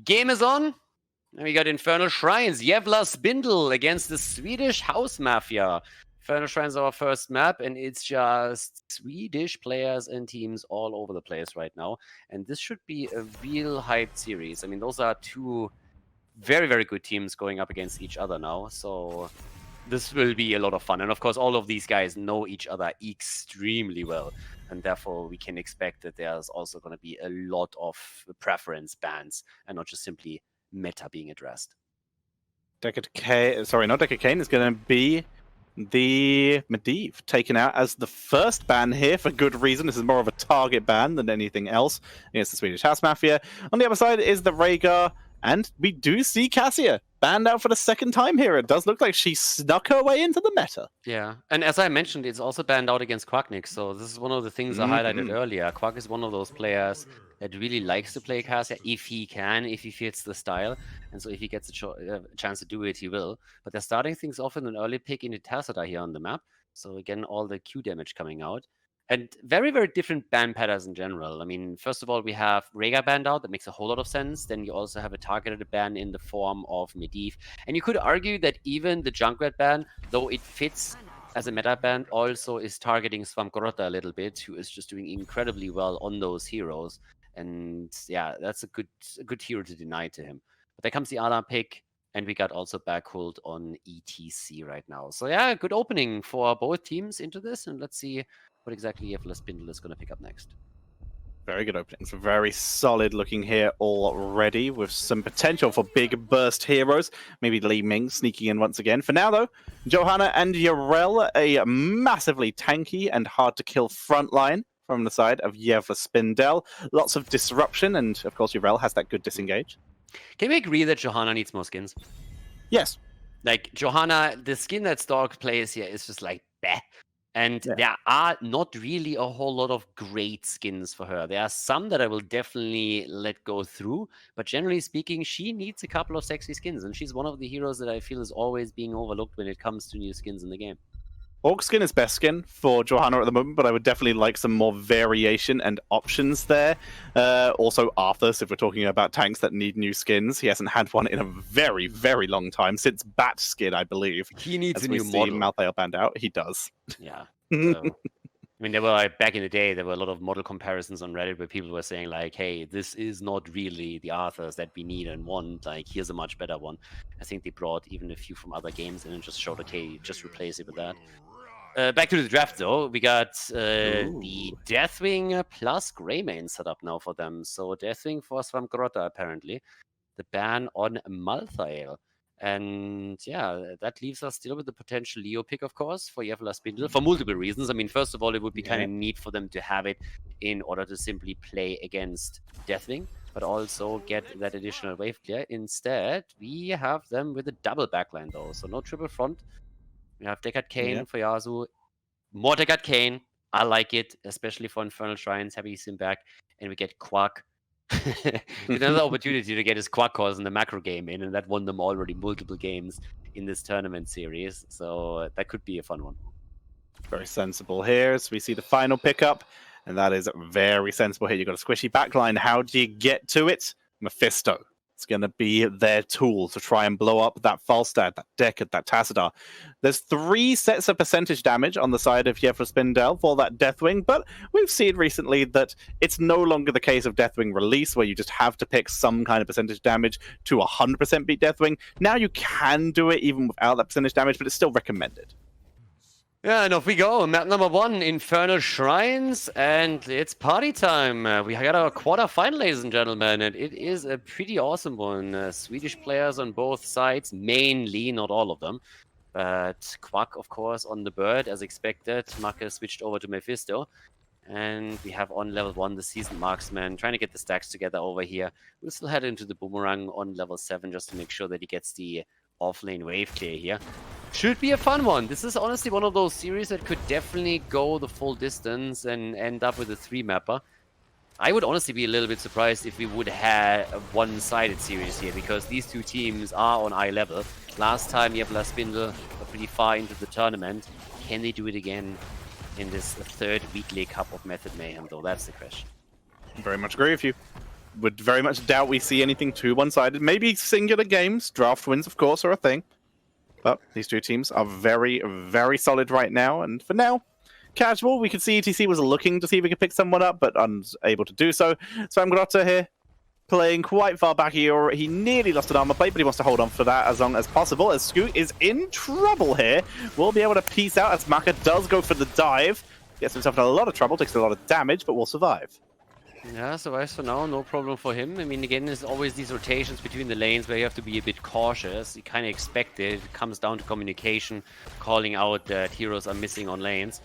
Game is on. And we got Infernal Shrines, Javla Spindel against the Swedish House Mafia. Infernal Shrines is our first map, and it's just Swedish players and teams all over the place right now. And this should be a real hyped series. I mean, those are two very, very good teams going up against each other now. So this will be a lot of fun. And of course, all of these guys know each other extremely well. And therefore, we can expect that there's also going to be a lot of preference bans and not just simply meta being addressed. Decade Kane, sorry, not Decade Kane, is going to be the Medivh taken out as the first ban here for good reason. This is more of a target ban than anything else against the Swedish House Mafia. On the other side is the Rhaegar, and we do see Cassia banned out for the second time here. It does look like she snuck her way into the meta. Yeah, and as I mentioned, it's also banned out against Quacknick, so this is one of the things I highlighted earlier. Quack is one of those players that really likes to play Cassia if he can, if he fits the style, and so if he gets a chance to do it, he will. But they're starting things off in an early pick into Tassadar here on the map, so again, all the Q damage coming out. And very, very different ban patterns in general. I mean, first of all, we have Rhaegar banned out. That makes a whole lot of sense. Then you also have a targeted ban in the form of Medivh. And you could argue that even the Junkrat ban, though it fits as a meta ban, also is targeting Svamkorotta a little bit, who is just doing incredibly well on those heroes. And yeah, that's a good hero to deny to him. But there comes the Alarm pick. And we got also backhold on ETC right now. So yeah, good opening for both teams into this. And let's see what exactly Javla Spindel is going to pick up next. Very good openings. Very solid looking here already with some potential for big burst heroes. Maybe Li Ming sneaking in once again. For now, though, Johanna and Yarel, a massively tanky and hard to kill front line from the side of Javla Spindel. Lots of disruption, and of course, Yarel has that good disengage. Can we agree that Johanna needs more skins? Yes. Like, Johanna, the skin that Stork plays here is just like, bleh. And there are not really a whole lot of great skins for her. There are some that I will definitely let go through, but generally speaking, she needs a couple of sexy skins, and she's one of the heroes that I feel is always being overlooked when it comes to new skins in the game. Orc skin is best skin for Johanna at the moment, but I would definitely like some more variation and options there. Also, Arthas, if we're talking about tanks that need new skins. He hasn't had one in a very, very long time, since Bat skin, I believe. He needs As a new model. Malthael banned out, he does. Yeah. So, I mean, there were, back in the day, there were a lot of model comparisons on Reddit where people were saying, like, hey, this is not really the Arthas that we need and want. Like, here's a much better one. I think they brought even a few from other games in and just showed, okay, just replace it with that. Back to the draft, though. We got the Deathwing plus Greymane set up now for them. So Deathwing for Svamkorotta, apparently. The ban on Malthael. And yeah, that leaves us still with the potential Leo pick, of course, for Javla Spindel, for multiple reasons. I mean, first of all, it would be kind of neat for them to have it in order to simply play against Deathwing, but also get that additional wave clear. Instead, we have them with a double backline, though. So no triple front. We have Decade Kane for Yasuo. More Decade Kane. I like it, especially for Infernal Shrines. Happy to see him back. And we get Quack. Another opportunity to get his Quack calls in the macro game in, and that won them already multiple games in this tournament series. So that could be a fun one. Very sensible here. So we see the final pickup, and that is very sensible here. You've got a squishy backline. How do you get to it? Mephisto. It's going to be their tool to try and blow up that Falstad, that Decade, that Tassadar. There's 3 sets of percentage damage on the side of Javla Spindel for that Deathwing, but we've seen recently that it's no longer the case of Deathwing release, where you just have to pick some kind of percentage damage to 100% beat Deathwing. Now you can do it even without that percentage damage, but it's still recommended. Yeah, and off we go. Map number 1, Infernal Shrines, and it's party time. We got our quarterfinal, ladies and gentlemen, and it is a pretty awesome one. Swedish players on both sides, mainly, not all of them. But Quack, of course, on the bird, as expected. Maka switched over to Mephisto. And we have on level 1 the Seasoned Marksman, trying to get the stacks together over here. We'll still head into the Boomerang on level 7 just to make sure that he gets the off-lane wave clear here. Should be a fun one. This is honestly one of those series that could definitely go the full distance and end up with a 3-mapper. I would honestly be a little bit surprised if we would have a one-sided series here, because these two teams are on eye level. Last time Javla Spindel were pretty far into the tournament. Can they do it again in this 3rd weekly cup of Method Mayhem, though? That's the question. Very much agree with you. would very much doubt we see anything too one-sided. Maybe singular games, draft wins, of course, are a thing. But these two teams are very, very solid right now. And for now, casual, we could see ETC was looking to see if we could pick someone up, but unable to do so. So Fanclub here, playing quite far back here. He nearly lost an armor plate, but he wants to hold on for that as long as possible. As Scoot is in trouble here, we'll be able to piece out as Maka does go for the dive. Gets himself in a lot of trouble, takes a lot of damage, but will survive. Yeah, survives for now, no problem for him. I mean, again, there's always these rotations between the lanes where you have to be a bit cautious. You kind of expect it. It comes down to communication, calling out that heroes are missing on lanes.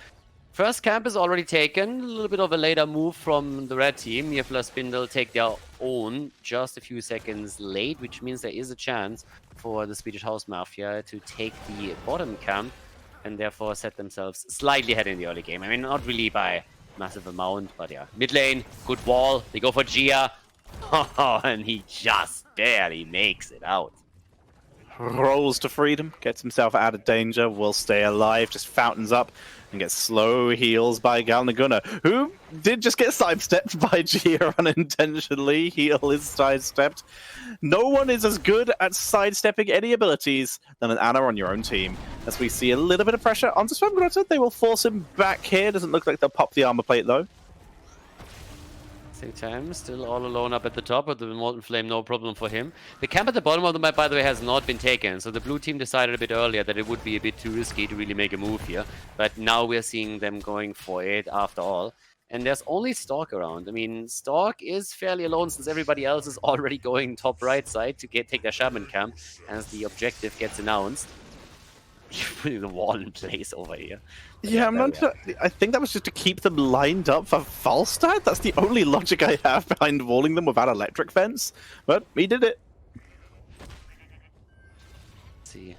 First camp is already taken. A little bit of a later move from the red team. Javla, Spindel take their own just a few seconds late, which means there is a chance for the Swedish House Mafia to take the bottom camp and therefore set themselves slightly ahead in the early game. I mean, not really by massive amount, but yeah. Mid lane, good wall. They go for Gia. Oh, and he just barely makes it out. Rolls to freedom, gets himself out of danger, will stay alive, just fountains up and gets slow heals by Galnaguna, who did just get sidestepped by Gia unintentionally. Heal is sidestepped. No one is as good at sidestepping any abilities than an Ana on your own team. As we see a little bit of pressure onto Swimgrotter, they will force him back here. Doesn't look like they'll pop the armor plate though. Same time, still all alone up at the top with the Molten Flame, no problem for him. The camp at the bottom of the map, by the way, has not been taken. So the blue team decided a bit earlier that it would be a bit too risky to really make a move here. But now we're seeing them going for it after all. And there's only Stork around. I mean, Stork is fairly alone since everybody else is already going top right side to take their Shaman camp as the objective gets announced. Putting the wall in place over here. Yeah, I'm not sure. I think that was just to keep them lined up for Falstad. That's the only logic I have behind walling them without electric fence. But he did it. Let's see.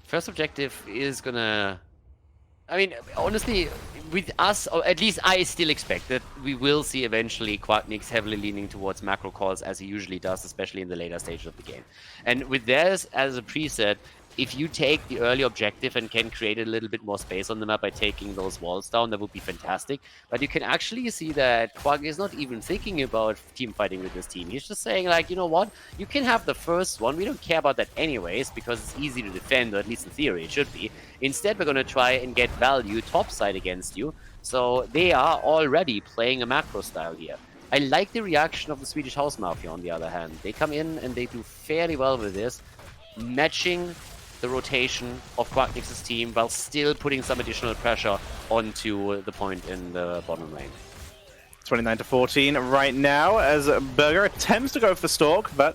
First objective is gonna... I mean, honestly, with us, or at least I still expect that we will see eventually Quacknix heavily leaning towards macro calls as he usually does, especially in the later stages of the game. And with theirs as a preset, if you take the early objective and can create a little bit more space on the map by taking those walls down, that would be fantastic. But you can actually see that Quag is not even thinking about team fighting with this team. He's just saying, like, you know what? You can have the first one. We don't care about that anyways, because it's easy to defend, or at least in theory it should be. Instead, we're going to try and get value topside against you. So they are already playing a macro style here. I like the reaction of the Swedish House Mafia, on the other hand. They come in and they do fairly well with this, matching the rotation of Quacknix's team while still putting some additional pressure onto the point in the bottom lane. 29-14 right now as Burger attempts to go for Stork, but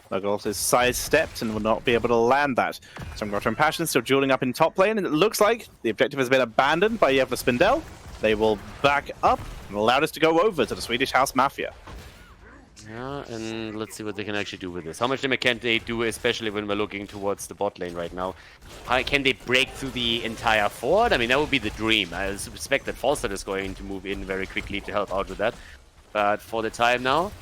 Burger is sidestepped and will not be able to land that. Swimgrotter and Passion still dueling up in top lane, and it looks like the objective has been abandoned by Javla Spindel. They will back up and allow us to go over to the Swedish House Mafia. Yeah, and let's see what they can actually do with this. How much damage can they do, especially when we're looking towards the bot lane right now? Can they break through the entire fort? I mean, that would be the dream. I suspect that Falstad is going to move in very quickly to help out with that. But for the time now,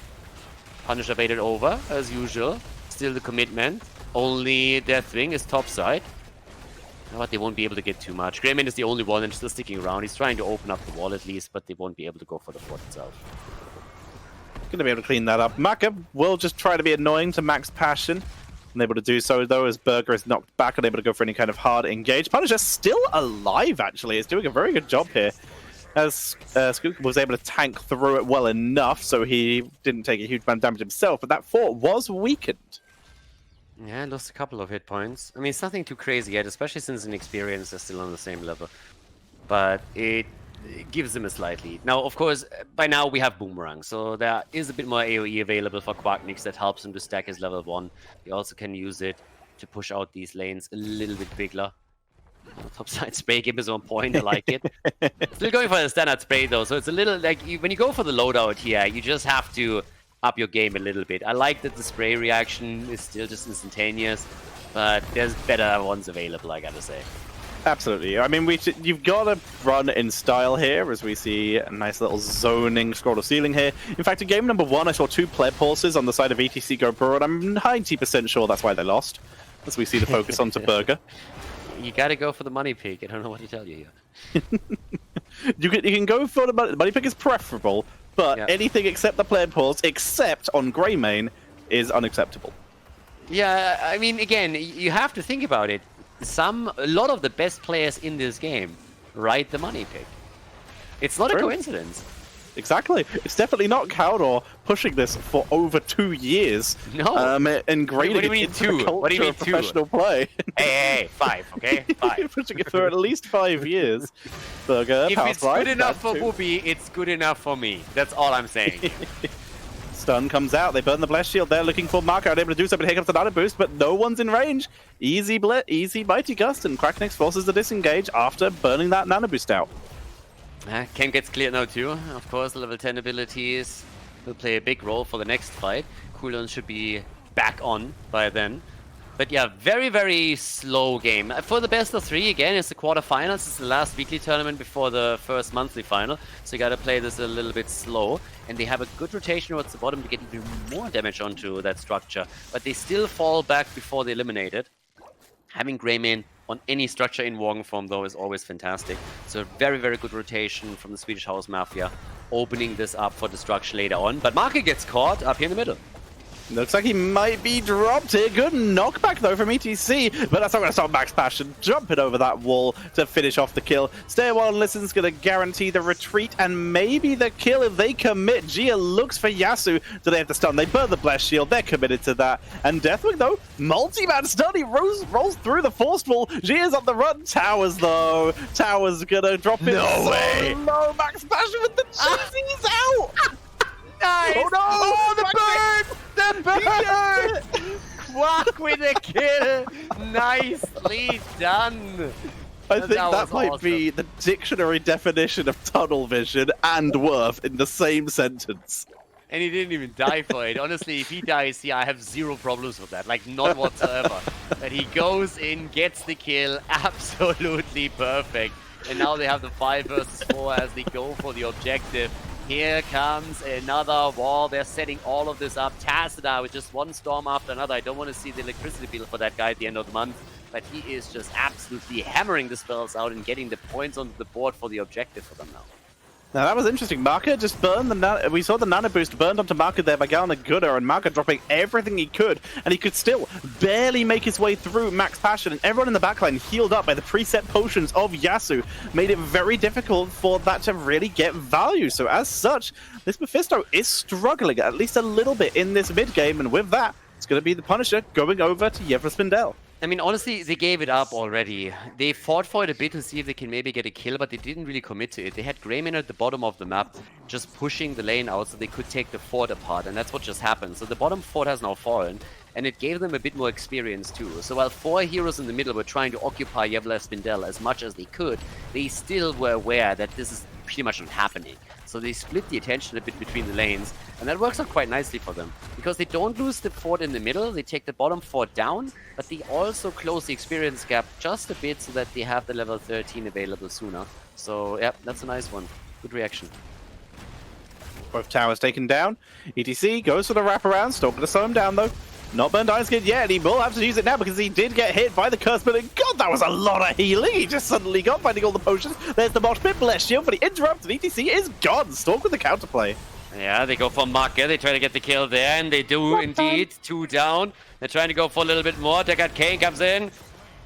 Punisher baited over, as usual. Still the commitment. Only Deathwing is topside. But they won't be able to get too much. Greyman is the only one and still sticking around. He's trying to open up the wall at least, but they won't be able to go for the fort itself. Going to be able to clean that up. Maka will just try to be annoying to max Passion. Unable to do so, though, as Burger is knocked back, unable to go for any kind of hard engage. Punisher still alive, actually. Is doing a very good job here. As Skook was able to tank through it well enough, so he didn't take a huge amount of damage himself, but that fort was weakened. Yeah, lost a couple of hit points. I mean, it's nothing too crazy yet, especially since inexperience is still on the same level. But it gives them a slight lead. Now, of course, by now we have Boomerang, so there is a bit more AoE available for Quacknix that helps him to stack his level 1. He also can use it to push out these lanes a little bit bigger. Topside spray game is on point, I like it. Still going for the standard spray though, so it's a little like, when you go for the loadout here, you just have to up your game a little bit. I like that the spray reaction is still just instantaneous, but there's better ones available, I gotta say. Absolutely. I mean, you've got to run in style here, as we see a nice little zoning scroll to ceiling here. In fact, in game number 1, I saw 2 pleb pulses on the side of ETC go broad. I'm 90% sure that's why they lost, as we see the focus onto Burger. You gotta go for the money pick. I don't know what to tell you here. You can go for the money pick is preferable, but anything except the planned pause, except on Greymane, is unacceptable. Yeah, I mean, again, you have to think about it. A lot of the best players in this game ride the money pick. It's not a coincidence. Exactly. It's definitely not Khaldor pushing this for over 2 years. No. And grading what do you mean 2? What do you mean 2? Professional play. Hey, 5, okay? 5. Pushing it for at least 5 years. Burger, if it's good enough for Whoopi, it's good enough for me. That's all I'm saying. Stun comes out. They burn the blast shield. They're looking for Marco, unable to do so, but here comes the nano boost, but no one's in range. Easy Mighty Gust, and Krakenix forces the disengage after burning that nano boost out. Cam gets cleared now too. Of course, level 10 abilities will play a big role for the next fight. Cooldowns should be back on by then. But yeah, very, very slow game. For the best of 3, again, it's the quarterfinals. It's the last weekly tournament before the first monthly final. So you gotta play this a little bit slow. And they have a good rotation towards the bottom to get even more damage onto that structure. But they still fall back before they eliminate it. Having Greymane on any structure in Worgen form, though, is always fantastic. So very, very good rotation from the Swedish House Mafia, opening this up for destruction later on. But Marco gets caught up here in the middle. Looks like he might be dropped here. Good knockback, though, from ETC. But that's not going to stop Max Passion jumping over that wall to finish off the kill. Stay a while and listen's going to guarantee the retreat and maybe the kill if they commit. Gia looks for Yasu. Do they have to stun? They burn the blast shield. They're committed to that. And Deathwing, though, multi-man stun. He rolls through the force wall. Gia's on the run. Towers, though. Towers going to drop in. No way. No, Max Passion with the cheese. He's out. Nice! Oh no! Oh, the bird! The bird! Quack with a kill! Nicely done! I think that might awesome. be the dictionary definition of tunnel vision and worth in the same sentence. And he didn't even die for it. Honestly, if he dies here, I have zero problems with that. Like, none whatsoever. But he goes in, gets the kill, absolutely perfect. And now they have the 5 versus 4 as they go for the objective. Here comes another wall. They're setting all of this up. Tacita with just one storm after another. I don't want to see the electricity bill for that guy at the end of the month, but he is just absolutely hammering the spells out and getting the points onto the board for the objective for them now. Now that was interesting. Marco just burned the we saw the nano boost burned onto Marco there by Galna Gooder, and Marco dropping everything he could, and he could still barely make his way through Max Passion, and everyone in the backline healed up by the preset potions of Yasu made it very difficult for that to really get value. So as such, this Mephisto is struggling at least a little bit in this mid game, and with that, it's going to be the Punisher going over to Javla Spindel. I mean, honestly, they gave it up already. They fought for it a bit to see if they can maybe get a kill, but they didn't really commit to it. They had Greymane at the bottom of the map, just pushing the lane out so they could take the fort apart, and that's what just happened. So the bottom fort has now fallen, and it gave them a bit more experience too. So while 4 heroes in the middle were trying to occupy Javla Spindel as much as they could, they still were aware that this is pretty much not happening. So they split the attention a bit between the lanes, and that works out quite nicely for them. Because they don't lose the fort in the middle, they take the bottom fort down, but they also close the experience gap just a bit so that they have the level 13 available sooner. So yeah, that's a nice one. Good reaction. Both towers taken down. ETC goes for the wraparound, still going to slow him down though. Not burned Iron Skin yet, he will have to use it now because he did get hit by the curse, but God, that was a lot of healing. He just suddenly got finding all the potions. There's the mosh pit, bless shield, but he interrupted. ETC is gone. Stalk with the counterplay. Yeah, they go for Marker. They try to get the kill there, and they do indeed. 2 down. They're trying to go for a little bit more. Deckard Kane comes in.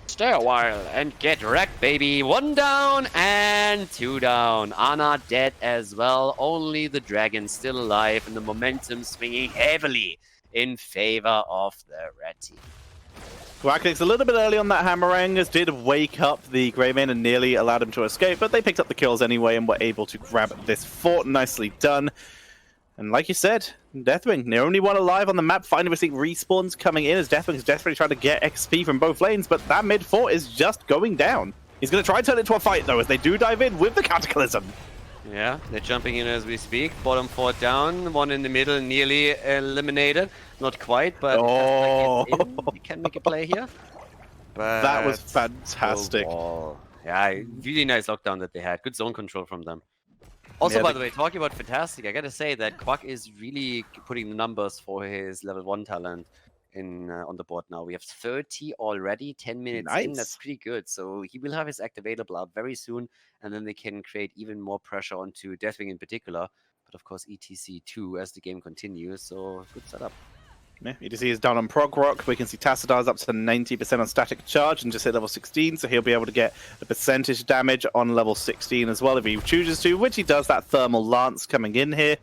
Stay a while and get wrecked, baby. 1 down and 2 down. Ana dead as well. Only the dragon still alive, and the momentum swinging heavily in favor of the red team. Quackix a little bit early on that Hammerang did wake up the Greymane and nearly allowed him to escape, but they picked up the kills anyway and were able to grab this fort. Nicely done. And like you said, Deathwing, the only one alive on the map. Finally, we're seeing respawns coming in as Deathwing is desperately trying to get XP from both lanes, but that mid fort is just going down. He's going to try and turn it into a fight, though, as they do dive in with the Cataclysm. Yeah, they're jumping in as we speak. Bottom fort down, 1 in the middle, nearly eliminated. Not quite, but they can make a play here. But that was fantastic. Yeah, really nice lockdown that they had. Good zone control from them. Also, by the way, talking about fantastic, I gotta say that Quack is really putting the numbers for his level 1 talent in on the board now. We have 30 already, 10 minutes in. That's pretty good. So he will have his act available out very soon, and then they can create even more pressure onto Deathwing in particular. But of course, ETC 2 as the game continues, so good setup. Yeah, ETC is down on Prog Rock. We can see Tassadar's up to 90% on static charge and just hit level 16, so he'll be able to get the percentage damage on level 16 as well if he chooses to, which he does. That Thermal Lance coming in here.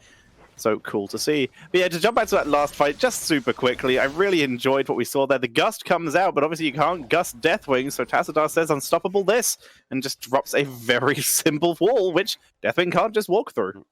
So cool to see. But yeah, to jump back to that last fight just super quickly, I really enjoyed what we saw there. The Gust comes out, but obviously you can't Gust Deathwing, so Tassadar says unstoppable this, and just drops a very simple wall, which Deathwing can't just walk through.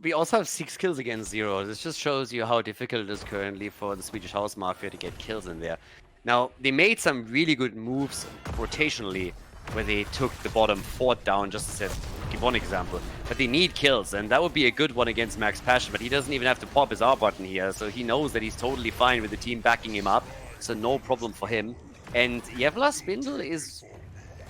We also have 6 kills against 0. This just shows you how difficult it is currently for the Swedish House Mafia to get kills in there. Now, they made some really good moves rotationally, where they took the bottom fort down, just to give one example. But they need kills, and that would be a good one against Max Passion, but he doesn't even have to pop his R button here, so he knows that he's totally fine with the team backing him up, so no problem for him. And Javla Spindel is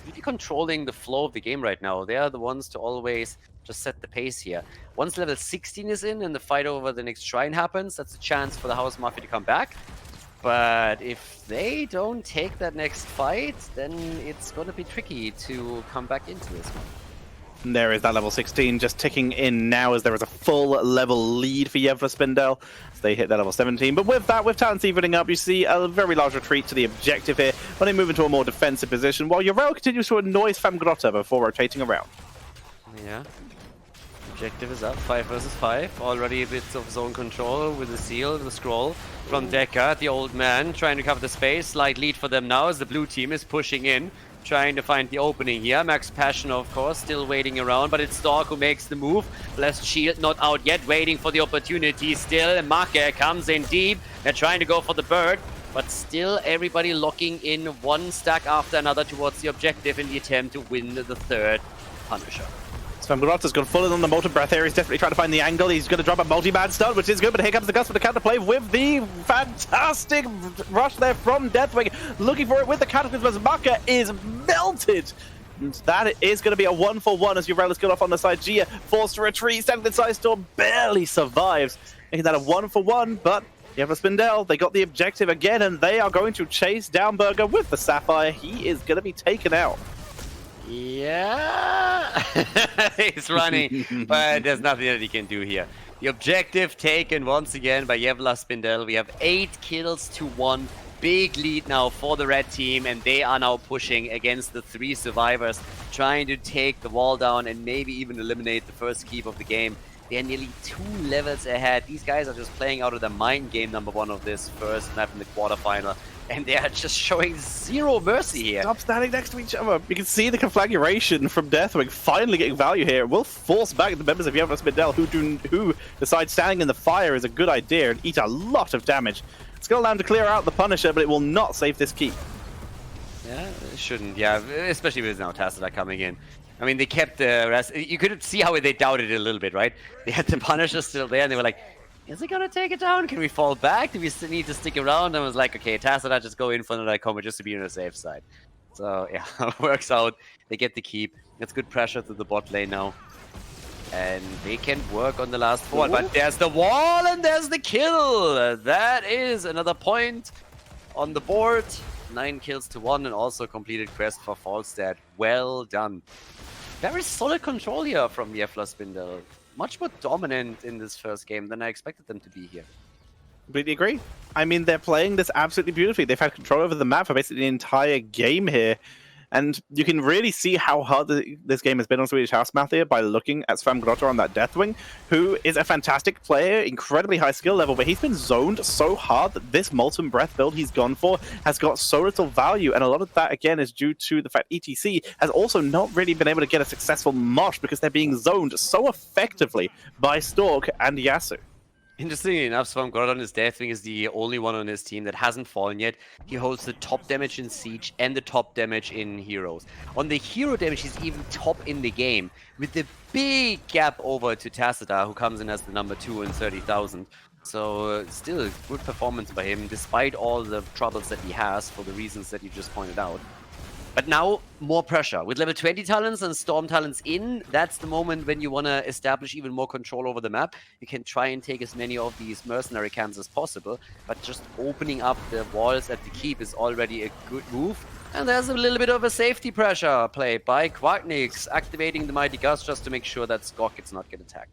really controlling the flow of the game right now. They are the ones to always just set the pace here. Once level 16 is in and the fight over the next shrine happens, that's a chance for the House Mafia to come back. But if they don't take that next fight, then it's going to be tricky to come back into this one. And there is that level 16 just ticking in now as there is a full level lead for Javla Spindel. So they hit that level 17. But with that, with talents evening up, you see a very large retreat to the objective here when they move into a more defensive position, while Yorel continues to annoy Famgrotta before rotating around. Yeah. Objective is up, 5 versus 5. Already a bit of zone control with the seal, the scroll from Deca, the old man, trying to cover the space. Slight lead for them now as the blue team is pushing in, trying to find the opening here. Max Passion, of course, still waiting around, but it's Stork who makes the move. Blessed Shield not out yet, waiting for the opportunity still. Maka comes in deep. They're trying to go for the bird, but still everybody locking in one stack after another towards the objective in the attempt to win the third Punisher. Famgrotta's gone full in on the Molten Breath here. He's definitely trying to find the angle. He's going to drop a multi-man stun, which is good, but here comes the Gust for the counterplay with the fantastic rush there from Deathwing. Looking for it with the Cataclysm as Maka is melted. And that is going to be a 1-for-1 as Yorel is going off on the side. Gia forced to retreat, standing inside Storm, barely survives. Making that a 1-for-1, but Javla Spindel, they got the objective again, and they are going to chase down Burger with the Sapphire. He is going to be taken out. Yeah, he's running, but there's nothing that he can do here. The objective taken once again by Javla Spindel. We have 8 kills to 1. Big lead now for the red team, and they are now pushing against the 3 survivors, trying to take the wall down and maybe even eliminate the first keep of the game. They're nearly 2 levels ahead. These guys are just playing out of their mind game #1 of this first map in the quarterfinal. And they are just showing zero mercy here. Stop standing next to each other. You can see the conflagration from Deathwing finally getting value here. It will force back the members of Javla Spindel who decide standing in the fire is a good idea and eat a lot of damage. It's going to allow them to clear out the Punisher, but it will not save this keep. Yeah, it shouldn't. Yeah, especially with now Tassadar coming in. I mean, they kept the rest. You could see how they doubted it a little bit, right? They had the Punisher still there, and they were like, is he gonna take it down? Can we fall back? Do we still need to stick around? And I was like, okay, Tassadar, just go in for another combo just to be on the safe side. So yeah, it works out. They get the keep. It's good pressure to the bot lane now. And they can work on the last fort. But there's the wall and there's the kill. That is another point on the board. 9 kills to 1 and also completed quest for Falstad. Well done. Very solid control here from Javla Spindel. Much more dominant in this first game than I expected them to be here. Completely agree. I mean, they're playing this absolutely beautifully. They've had control over the map for basically the entire game here. And you can really see how hard this game has been on Swedish House Mafia by looking at Famgrotta on that Deathwing, who is a fantastic player, incredibly high skill level, but he's been zoned so hard that this Molten Breath build he's gone for has got so little value, and a lot of that, again, is due to the fact ETC has also not really been able to get a successful mosh because they're being zoned so effectively by Stork and Yasuo. Interestingly enough, Swamgrotta on his Deathwing is the only one on his team that hasn't fallen yet. He holds the top damage in Siege and the top damage in Heroes. On the hero damage, he's even top in the game, with the big gap over to Tassadar, who comes in as the #2 in 30,000. So still good performance by him, despite all the troubles that he has for the reasons that you just pointed out. But now, more pressure. With level 20 talents and Storm talents in, that's the moment when you want to establish even more control over the map. You can try and take as many of these mercenary camps as possible, but just opening up the walls at the keep is already a good move. And there's a little bit of a safety pressure played by Quarknix, activating the Mighty Gust just to make sure that Skok does not get attacked.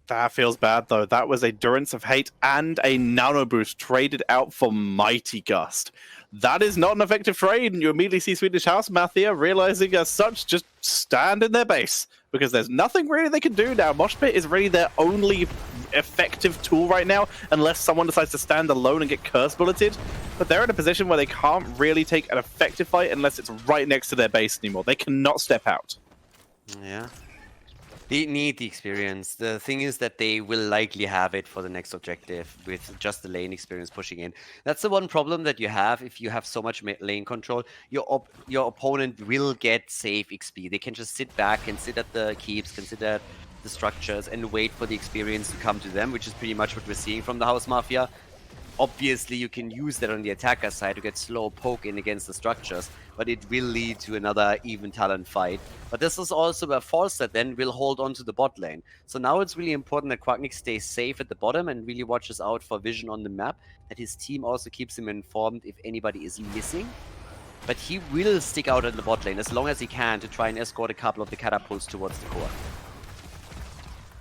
That feels bad, though. That was a Durance of Hate and a Nano Boost traded out for Mighty Gust. That is not an effective trade, and you immediately see Swedish House Mafia realizing as such, just stand in their base, because there's nothing really they can do now. Mosh Pit is really their only effective tool right now, unless someone decides to stand alone and get curse bulleted. But they're in a position where they can't really take an effective fight unless it's right next to their base anymore. They cannot step out. Yeah. They need the experience. The thing is that they will likely have it for the next objective with just the lane experience pushing in. That's the one problem that you have if you have so much lane control. Your opponent will get safe XP. They can just sit back and sit at the keeps, consider the structures, and wait for the experience to come to them, which is pretty much what we're seeing from the House Mafia. Obviously, you can use that on the attacker side to get slow poke in against the structures, but it will lead to another even talent fight. But this is also where Falstad then will hold on to the bot lane. So now it's really important that Quacknick stays safe at the bottom and really watches out for vision on the map, that his team also keeps him informed if anybody is missing. But he will stick out in the bot lane as long as he can to try and escort a couple of the catapults towards the core.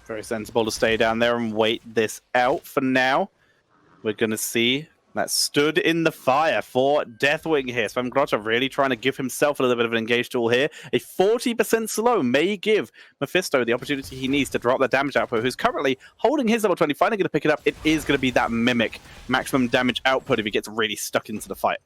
Very sensible to stay down there and wait this out for now. We're going to see that stood in the fire for Deathwing here. Svamgrotta really trying to give himself a little bit of an engaged tool here. A 40% slow may give Mephisto the opportunity he needs to drop the damage output, who's currently holding his level 20, finally going to pick it up. It is going to be that Mimic maximum damage output if he gets really stuck into the fight.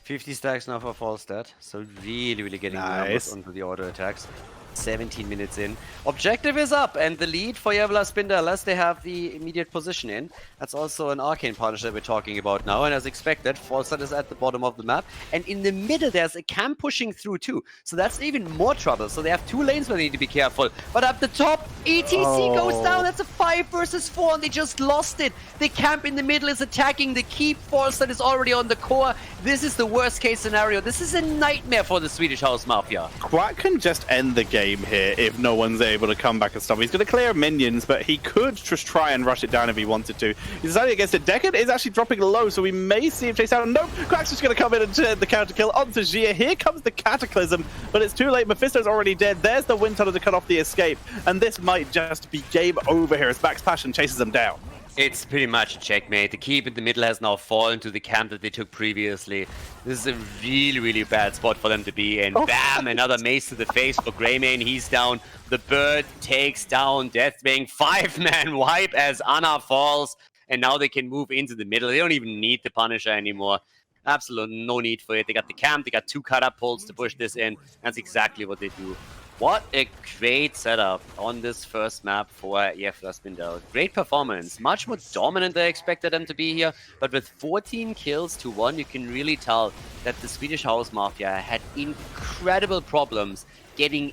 50 stacks now for Falstad, so really getting the numbers onto the auto attacks. 17 minutes in. Objective is up, and the lead for Javla Spindel as they have the immediate position in. That's also an arcane partnership we're talking about now, and as expected, Falstad is at the bottom of the map, and in the middle there's a camp pushing through too, so that's even more trouble. So they have two lanes where they need to be careful, but up the top, ETC goes down. That's a 5 versus 4, and they just lost it. The camp in the middle is attacking the keep. Falstad is already on the core. This is the worst case scenario. This is a nightmare for the Swedish House Mafia. Quack can just end the game here if no one's able to come back and stop. He's going to clear minions, but he could just try and rush it down if he wanted to. He's deciding against it. Decade is actually dropping low, so we may see him chase out. Nope, Quack's just going to come in and turn the counter kill onto Gia. Here comes the Cataclysm, but it's too late. Mephisto's already dead. There's the Wind Tunnel to cut off the escape, and this might just be game over here as Max Passion chases him down. It's pretty much a checkmate. The keep in the middle has now fallen to the camp that they took previously. This is a really bad spot for them to be in. Oh. Bam! Another mace to the face for Greymane. He's down. The bird takes down Deathwing. 5-man wipe as Anna falls. And now they can move into the middle. They don't even need the Punisher anymore. Absolutely no need for it. They got the camp. They got 2 catapults to push this in. That's exactly what they do. What a great setup on this first map for Javla Spindel. Great performance. Much more dominant than I expected them to be here. But with 14 kills to 1, you can really tell that the Swedish House Mafia had incredible problems getting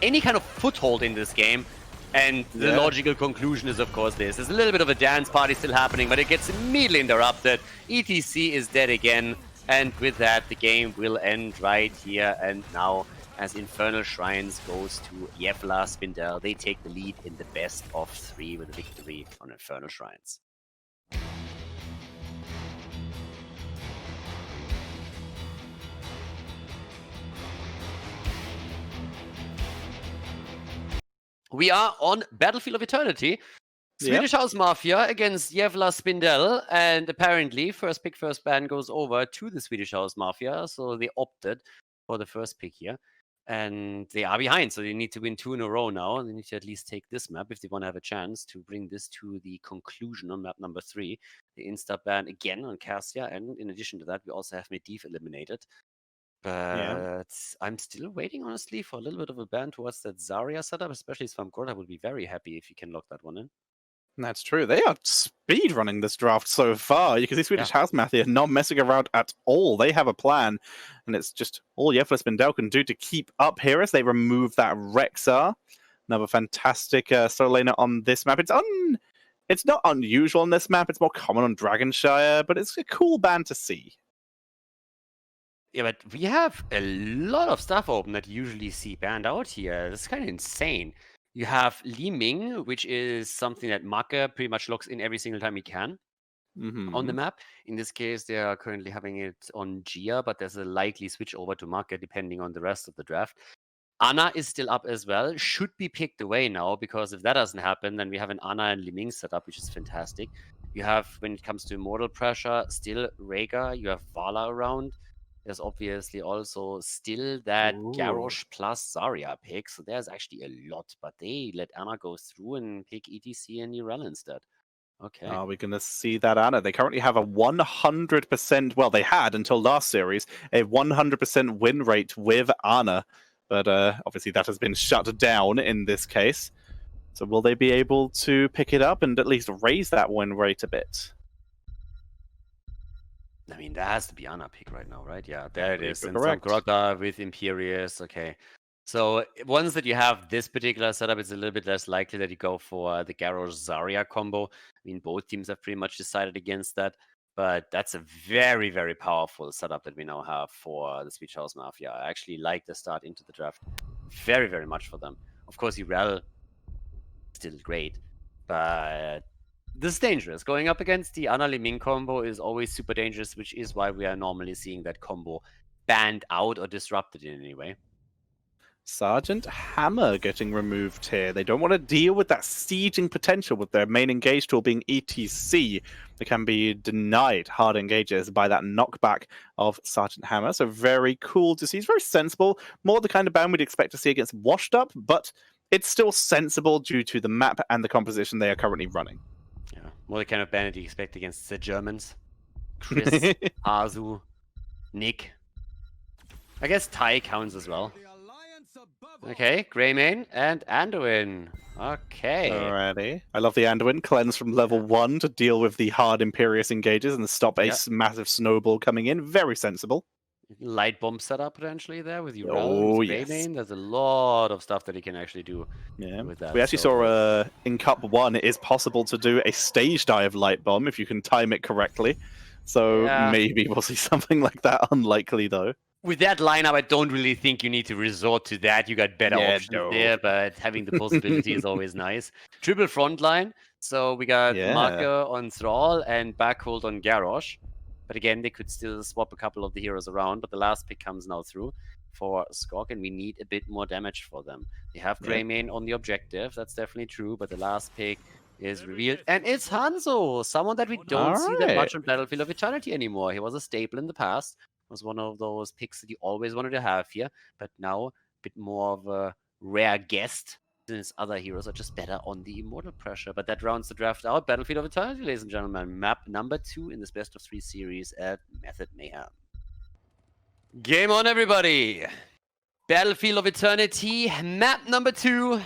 any kind of foothold in this game. And the logical conclusion is, of course, this. There's a little bit of a dance party still happening, but it gets immediately interrupted. ETC is dead again. And with that, the game will end right here and now. As Infernal Shrines goes to Javla Spindel. They take the lead in the best of 3 with a victory on Infernal Shrines. We are on Battlefield of Eternity. Swedish House Mafia against Javla Spindel, and apparently first pick, first ban goes over to the Swedish House Mafia, so they opted for the first pick here. And they are behind, so they need to win 2 in a row now. They need to at least take this map if they want to have a chance to bring this to the conclusion on map number 3. The insta-ban again on Cassia, and in addition to that, we also have Medivh eliminated. But I'm still waiting, honestly, for a little bit of a ban towards that Zarya setup, especially Svamgrotta would be very happy if you can lock that one in. That's true. They are speed running this draft so far. You can see Swedish House Mafia not messing around at all. They have a plan, and it's just all Javla Spindel can do to keep up here as they remove that Rexar. Another fantastic solo laner on this map. It's not unusual on this map. It's more common on Dragonshire, but it's a cool ban to see. Yeah, but we have a lot of stuff open that you usually see banned out here. That's kind of insane. You have Li Ming, which is something that Maka pretty much locks in every single time he can on the map. In this case, they are currently having it on Gia, but there's a likely switch over to Maka depending on the rest of the draft. Ana is still up as well. Should be picked away now, because if that doesn't happen, then we have an Ana and Liming setup, which is fantastic. You have, when it comes to Immortal Pressure, still Rhaegar. You have Vala around. There's obviously also still that Garrosh plus Zarya pick. So there's actually a lot, but they let Ana go through and pick ETC and Nirel instead. Okay. Are we going to see that, Ana? They currently have a 100%, well, they had until last series, a 100% win rate with Ana. But obviously that has been shut down in this case. So will they be able to pick it up and at least raise that win rate a bit? I mean, that has to be Ana pick right now, right? Yeah, there it is. And correct. some Grotha with Imperius. Okay. So once that you have this particular setup, it's a little bit less likely that you go for the Garrosh Zarya combo. I mean, both teams have pretty much decided against that. But that's a very, very powerful setup that we now have for the Swedish House Mafia. I actually like the start into the draft very, very much for them. Of course, Irel, still great. But this is dangerous. Going up against the Ana Liming combo is always super dangerous, which is why we are normally seeing that combo banned out or disrupted in any way. Sergeant Hammer getting removed here. They don't want to deal with that sieging potential with their main engage tool being ETC. They can be denied hard engages by that knockback of Sergeant Hammer. So very cool to see. It's very sensible. More the kind of ban we'd expect to see against Washed Up, but it's still sensible due to the map and the composition they are currently running. Yeah, more the kind of ban that you expect against the Germans. Chris, Azu, Nick. I guess Ty counts as well. Okay, Greymane and Anduin. Okay. Alrighty. I love the Anduin. Cleanse from level 1 to deal with the hard Imperius engages and stop a massive snowball coming in. Very sensible. Light bomb setup potentially there with Urel and Greymane. Yes. There's a lot of stuff that he can actually do with that. We actually saw in Cup 1 it is possible to do a stage dive light bomb if you can time it correctly. So maybe we'll see something like that. Unlikely though. With that lineup, I don't really think you need to resort to that. You got better options there, but having the possibility is always nice. Triple frontline. So we got Marker on Thrall and Backhold on Garrosh. But again, they could still swap a couple of the heroes around, but the last pick comes now through for Skog, and we need a bit more damage for them. They have Greymane on the objective, that's definitely true, but the last pick is revealed. And it's Hanzo, someone that we don't see that much on Battlefield of Eternity anymore. He was a staple in the past. Was one of those picks that you always wanted to have here, but now a bit more of a rare guest since other heroes are just better on the Immortal Pressure. But that rounds the draft out. Battlefield of Eternity, ladies and gentlemen. Map number 2 in this best of 3 series at Method Mayhem. Game on, everybody! Battlefield of Eternity, map number 2.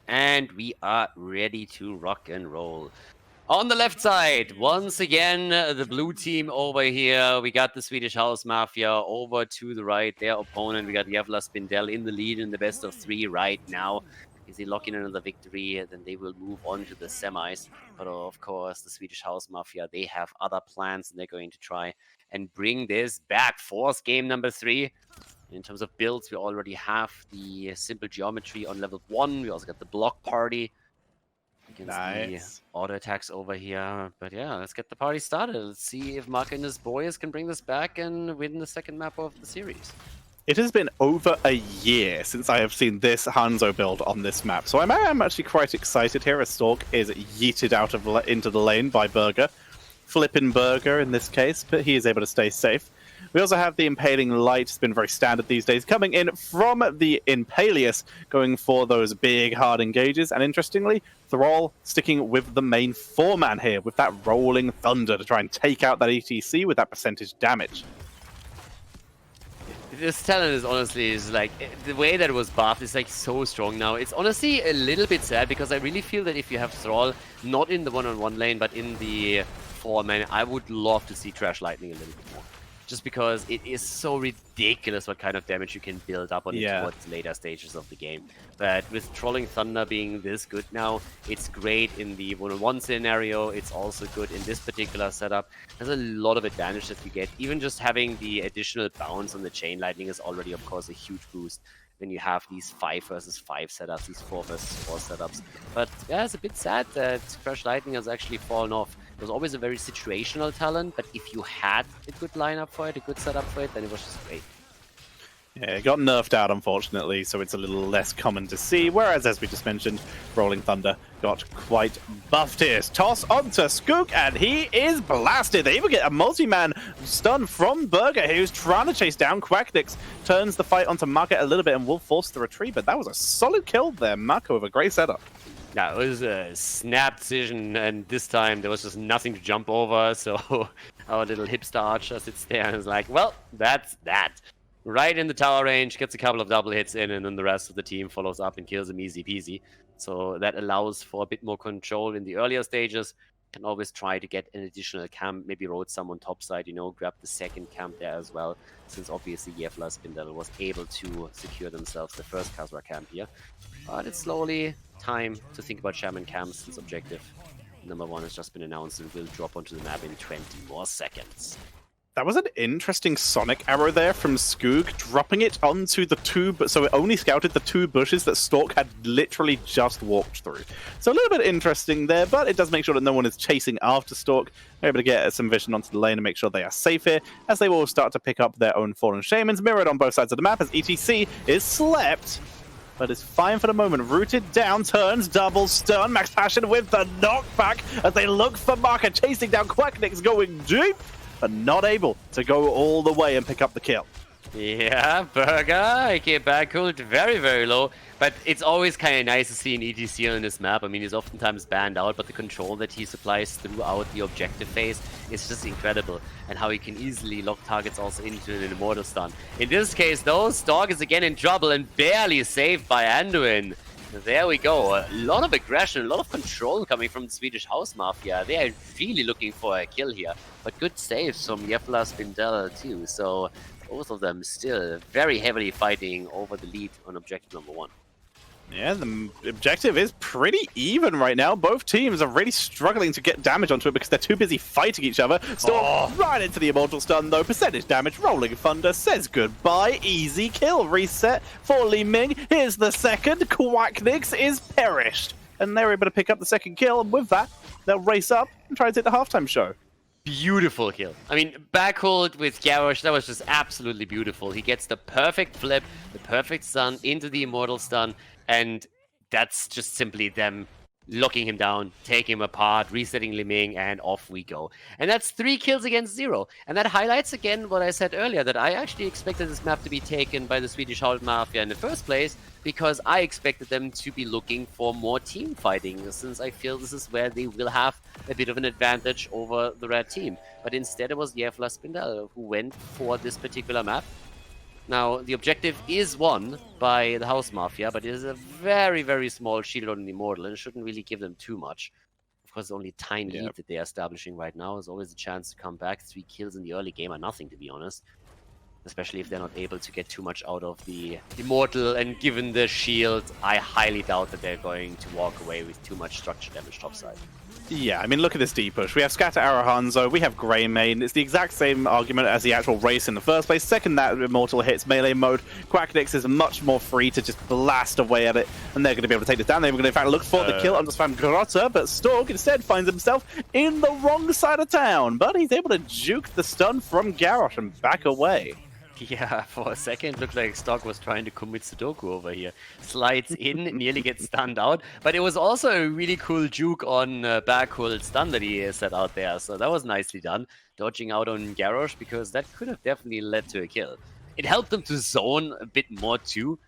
And we are ready to rock and roll. On the left side, once again, the blue team over here. We got the Swedish House Mafia over to the right. Their opponent, we got Javla Spindel in the lead in the best of 3 right now. If they lock in another victory, then they will move on to the semis. But of course, the Swedish House Mafia, they have other plans, and they're going to try and bring this back. Force game number 3. In terms of builds, we already have the simple geometry on level 1. We also got the block party. Against the auto attacks over here. But yeah, let's get the party started. Let's see if Mark and his boys can bring this back and win the second map of the series. It has been over a year since I have seen this Hanzo build on this map, so I'm actually quite excited here as Stork is yeeted out of into the lane by Burger. Flippin' Burger in this case, but he is able to stay safe. We also have the Impaling Light, it's been very standard these days, coming in from the Impalius, going for those big hard engages, and interestingly, Thrall sticking with the main 4-man here, with that Rolling Thunder to try and take out that ETC with that percentage damage. This talent is honestly, like, the way that it was buffed is like so strong now. It's honestly a little bit sad, because I really feel that if you have Thrall, not in the one-on-one lane, but in the 4-man, I would love to see Trash Lightning a little bit more. Just because it is so ridiculous what kind of damage you can build up on it towards later stages of the game. But with Trolling Thunder being this good now, it's great in the one-on-one scenario. It's also good in this particular setup. There's a lot of advantage that you get. Even just having the additional bounce on the Chain Lightning is already, of course, a huge boost when you have these 5 versus 5 setups, these 4 versus 4 setups. But yeah, it's a bit sad that Crash Lightning has actually fallen off. It was always a very situational talent, but if you had a good lineup for it, a good setup for it, then it was just great. Yeah, it got nerfed out, unfortunately, so it's a little less common to see. Whereas, as we just mentioned, Rolling Thunder got quite buffed here. Toss onto Skook, and he is blasted. They even get a multi-man stun from Burger, who's trying to chase down Quacknix. Turns the fight onto Maka a little bit and will force the retreat, but that was a solid kill there. Maka with a great setup. Yeah, it was a snap decision, and this time there was just nothing to jump over, so our little hipster archer sits there and is like, well, that's that. Right in the tower range, gets a couple of double hits in, and then the rest of the team follows up and kills him easy peasy. So that allows for a bit more control in the earlier stages. Can always try to get an additional camp, maybe road someone topside, you know, grab the second camp there as well, since obviously Javla Spindel was able to secure themselves the first Khaldor camp here. But it's slowly time to think about Shaman camps, since objective number 1 has just been announced and will drop onto the map in 20 more seconds. That was an interesting sonic arrow there from Skoog, dropping it onto the two, so it only scouted the 2 bushes that Stork had literally just walked through. So a little bit interesting there, but it does make sure that no one is chasing after Stork. They're able to get some vision onto the lane and make sure they are safe here, as they will start to pick up their own Fallen Shamans, mirrored on both sides of the map, as ETC is slept, but is fine for the moment. Rooted down, turns, double stun, Max Passion with the knockback, as they look for Marker, chasing down Quacknix, going deep, but not able to go all the way and pick up the kill. Yeah, Burger, aka Backcooled, very, very low. But it's always kind of nice to see an ETC on this map. I mean, he's oftentimes banned out, but the control that he supplies throughout the objective phase is just incredible. And how he can easily lock targets also into an Immortal stun. In this case, though, Stork is again in trouble and barely saved by Anduin. There we go. A lot of aggression, a lot of control coming from the Swedish House Mafia. They are really looking for a kill here. But good saves from Javla Spindel too. So both of them still very heavily fighting over the lead on objective number 1. Yeah, the objective is pretty even right now. Both teams are really struggling to get damage onto it because they're too busy fighting each other. Storm right into the Immortal Stun though. Percentage damage. Rolling Thunder says goodbye. Easy kill. Reset for Li Ming. Here's the second. Quacknix is perished. And they're able to pick up the second kill. And with that, they'll race up and try to take the halftime show. Beautiful kill. I mean, backhold with Garrosh, that was just absolutely beautiful. He gets the perfect flip, the perfect stun into the Immortal Stun, and that's just simply them locking him down, taking him apart, resetting Li Ming, and off we go. And that's 3 kills against 0. And that highlights again what I said earlier, that I actually expected this map to be taken by the Swedish House Mafia in the first place, because I expected them to be looking for more team fighting, since I feel this is where they will have a bit of an advantage over the red team. But instead it was Javla Spindel who went for this particular map. Now, the objective is won by the House Mafia, but it is a very, very small shield on the Immortal, and it shouldn't really give them too much. Of course, the only tiny lead that they are establishing right now is always a chance to come back. 3 kills in the early game are nothing, to be honest. Especially if they're not able to get too much out of the Immortal, and given the shield, I highly doubt that they're going to walk away with too much structure damage topside. Yeah, I mean, look at this D-push. We have Scatter Arrow Hanzo, we have Greymane. It's the exact same argument as the actual race in the first place. Second that Immortal hits melee mode, Quacknix is much more free to just blast away at it, and they're going to be able to take this down. They're going to, in fact, look for the kill on the spam Grotta, but Stork instead finds himself in the wrong side of town. But he's able to juke the stun from Garrosh and back away. Yeah, for a second, looked like Stork was trying to commit Sudoku over here. Slides in, nearly gets stunned out. But it was also a really cool juke on backhold stun that he set out there. So that was nicely done. Dodging out on Garrosh, because that could have definitely led to a kill. It helped them to zone a bit more too.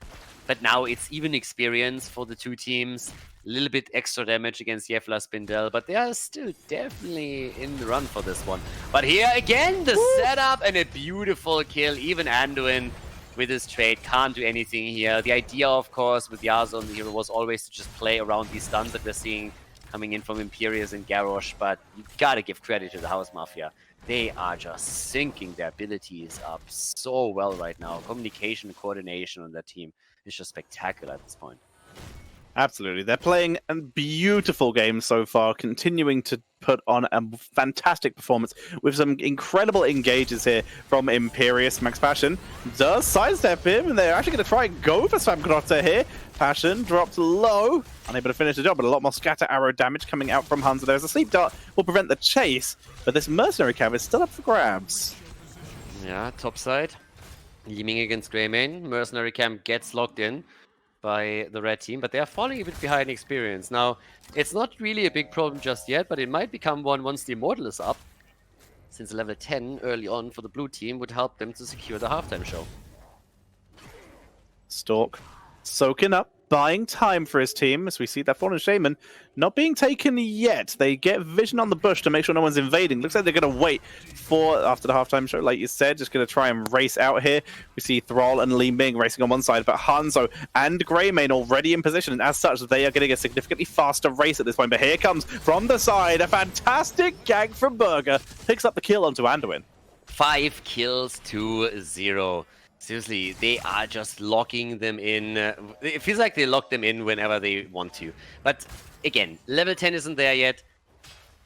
But now it's even experience for the two teams. A little bit extra damage against Javla Spindel, but they are still definitely in the run for this one. But here again, the setup and a beautiful kill. Even Anduin with his trade can't do anything here. The idea, of course, with Yasuo on the hero was always to just play around these stuns that we're seeing coming in from Imperius and Garrosh, but you gotta give credit to the House Mafia. They are just syncing their abilities up so well right now. Communication and coordination on that team is just spectacular at this point. Absolutely. They're playing a beautiful game so far, continuing to put on a fantastic performance with some incredible engages here from Imperius. Max Passion does sidestep him, and they're actually going to try and go for Swam Grotta here. Passion dropped low, unable to finish the job, but a lot more scatter arrow damage coming out from Hanzo. There's a sleep dart will prevent the chase, but this mercenary camp is still up for grabs. Yeah, topside. Yiming against Greymane. Mercenary Camp gets locked in by the red team, but they are falling a bit behind experience. Now, it's not really a big problem just yet, but it might become one once the Immortal is up, since level 10 early on for the blue team would help them to secure the halftime show. Stork soaking up, buying time for his team, as we see that Fallen Shaman not being taken yet. They get vision on the bush to make sure no one's invading. Looks like they're going to wait for after the halftime show, like you said, just going to try and race out here. We see Thrall and Li Ming racing on one side, but Hanzo and Greymane already in position, and as such, they are getting a significantly faster race at this point. But here comes from the side a fantastic gank from Burger, picks up the kill onto Anduin. 5 kills to 0. Seriously, they are just locking them in. It feels like they lock them in whenever they want to. But again, level 10 isn't there yet.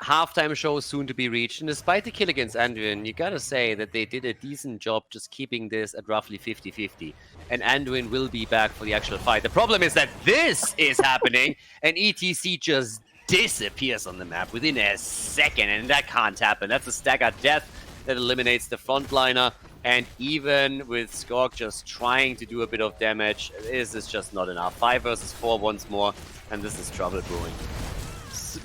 Halftime show soon to be reached. And despite the kill against Anduin, you gotta say that they did a decent job just keeping this at roughly 50-50. And Anduin will be back for the actual fight. The problem is that this is happening and ETC just disappears on the map within a second. And that can't happen. That's a staggered death that eliminates the frontliner. And even with Skork just trying to do a bit of damage, this is just not enough. 5 versus 4 once more, and this is trouble brewing.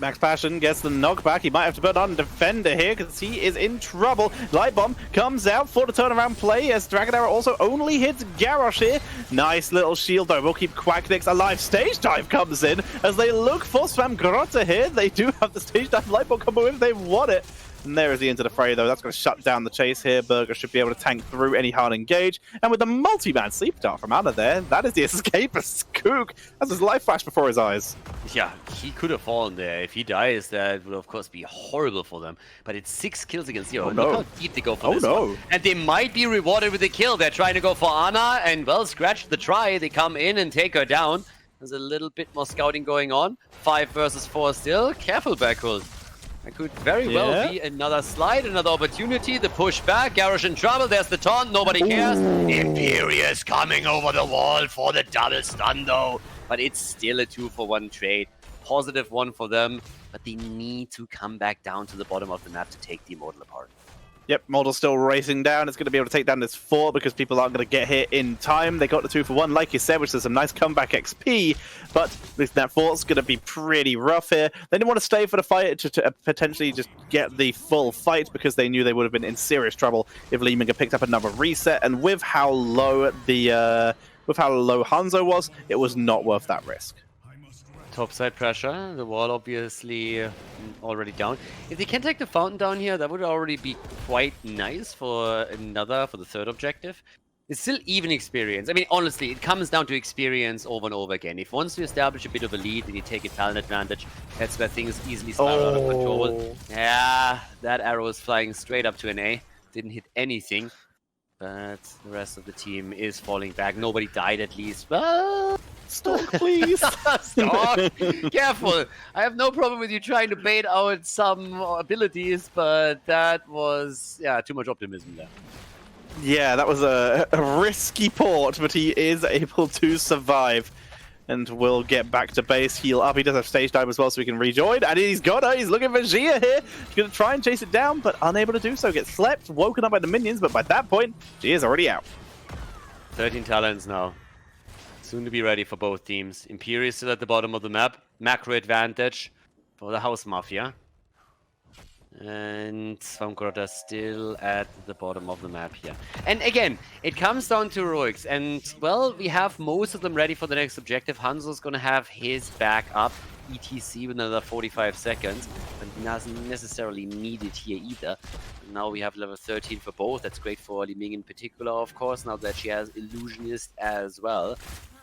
Max Passion gets the knockback. He might have to put on Defender here because he is in trouble. Light Bomb comes out for the turnaround play as Dragon Arrow also only hits Garrosh here. Nice little shield though. We'll keep Quacknix alive. Stage Dive comes in as they look for Svamgrotta here. They do have the Stage Dive Light Bomb combo if they want it. And there is the into the fray, though. That's going to shut down the chase here. Burger should be able to tank through any hard engage. And with the multi-man sleep dart from out of there, that is the escape of Skook. That's his life flash before his eyes. Yeah, he could have fallen there. If he dies, that would, of course, be horrible for them. But it's 6 kills against 0. Oh, no. Look how deep they go for this one. And they might be rewarded with a kill. They're trying to go for Ana, and, well, scratch the try. They come in and take her down. There's a little bit more scouting going on. 5 versus 4 still. Careful, Backhold. That could very well be another slide, another opportunity. The push back, Garrosh in trouble. There's the taunt, nobody cares. Imperious coming over the wall for the double stun though. But it's still a 2-for-1 trade. Positive one for them, but they need to come back down to the bottom of the map to take the Immortal apart. Yep, Model's still racing down. It's going to be able to take down this fort because people aren't going to get here in time. They got the 2-for-1, like you said, which is some nice comeback XP, but that fort's going to be pretty rough here. They didn't want to stay for the fight to potentially just get the full fight because they knew they would have been in serious trouble if Li Ming had picked up another reset. And with how low Hanzo was, it was not worth that risk. Topside pressure, the wall obviously already down. If they can take the fountain down here, that would already be quite nice for the third objective. It's still even experience. I mean, honestly, it comes down to experience over and over again. If once you establish a bit of a lead and you take a talent advantage, that's where things easily spiral out of control. Yeah, that arrow is flying straight up to an A. Didn't hit anything. But the rest of the team is falling back. Nobody died at least. Well, Stork, please. Stork, careful. I have no problem with you trying to bait out some abilities, but that was, too much optimism there. Yeah, that was a risky port, but he is able to survive. And will get back to base, heal up. He does have stage dive as well, so he can rejoin. And he's got her. He's looking for Gia here. He's going to try and chase it down, but unable to do so. Gets slept, woken up by the minions, but by that point, Gia's already out. 13 talents now. Soon to be ready for both teams. Imperius still at the bottom of the map. Macro advantage for the House Mafia. And Svamgrotta still at the bottom of the map here. And again, it comes down to heroics. And, well, we have most of them ready for the next objective. Hanzo's going to have his back up. ETC with another 45 seconds. But he doesn't necessarily need it here either. And now we have level 13 for both. That's great for Li Ming in particular, of course, now that she has Illusionist as well.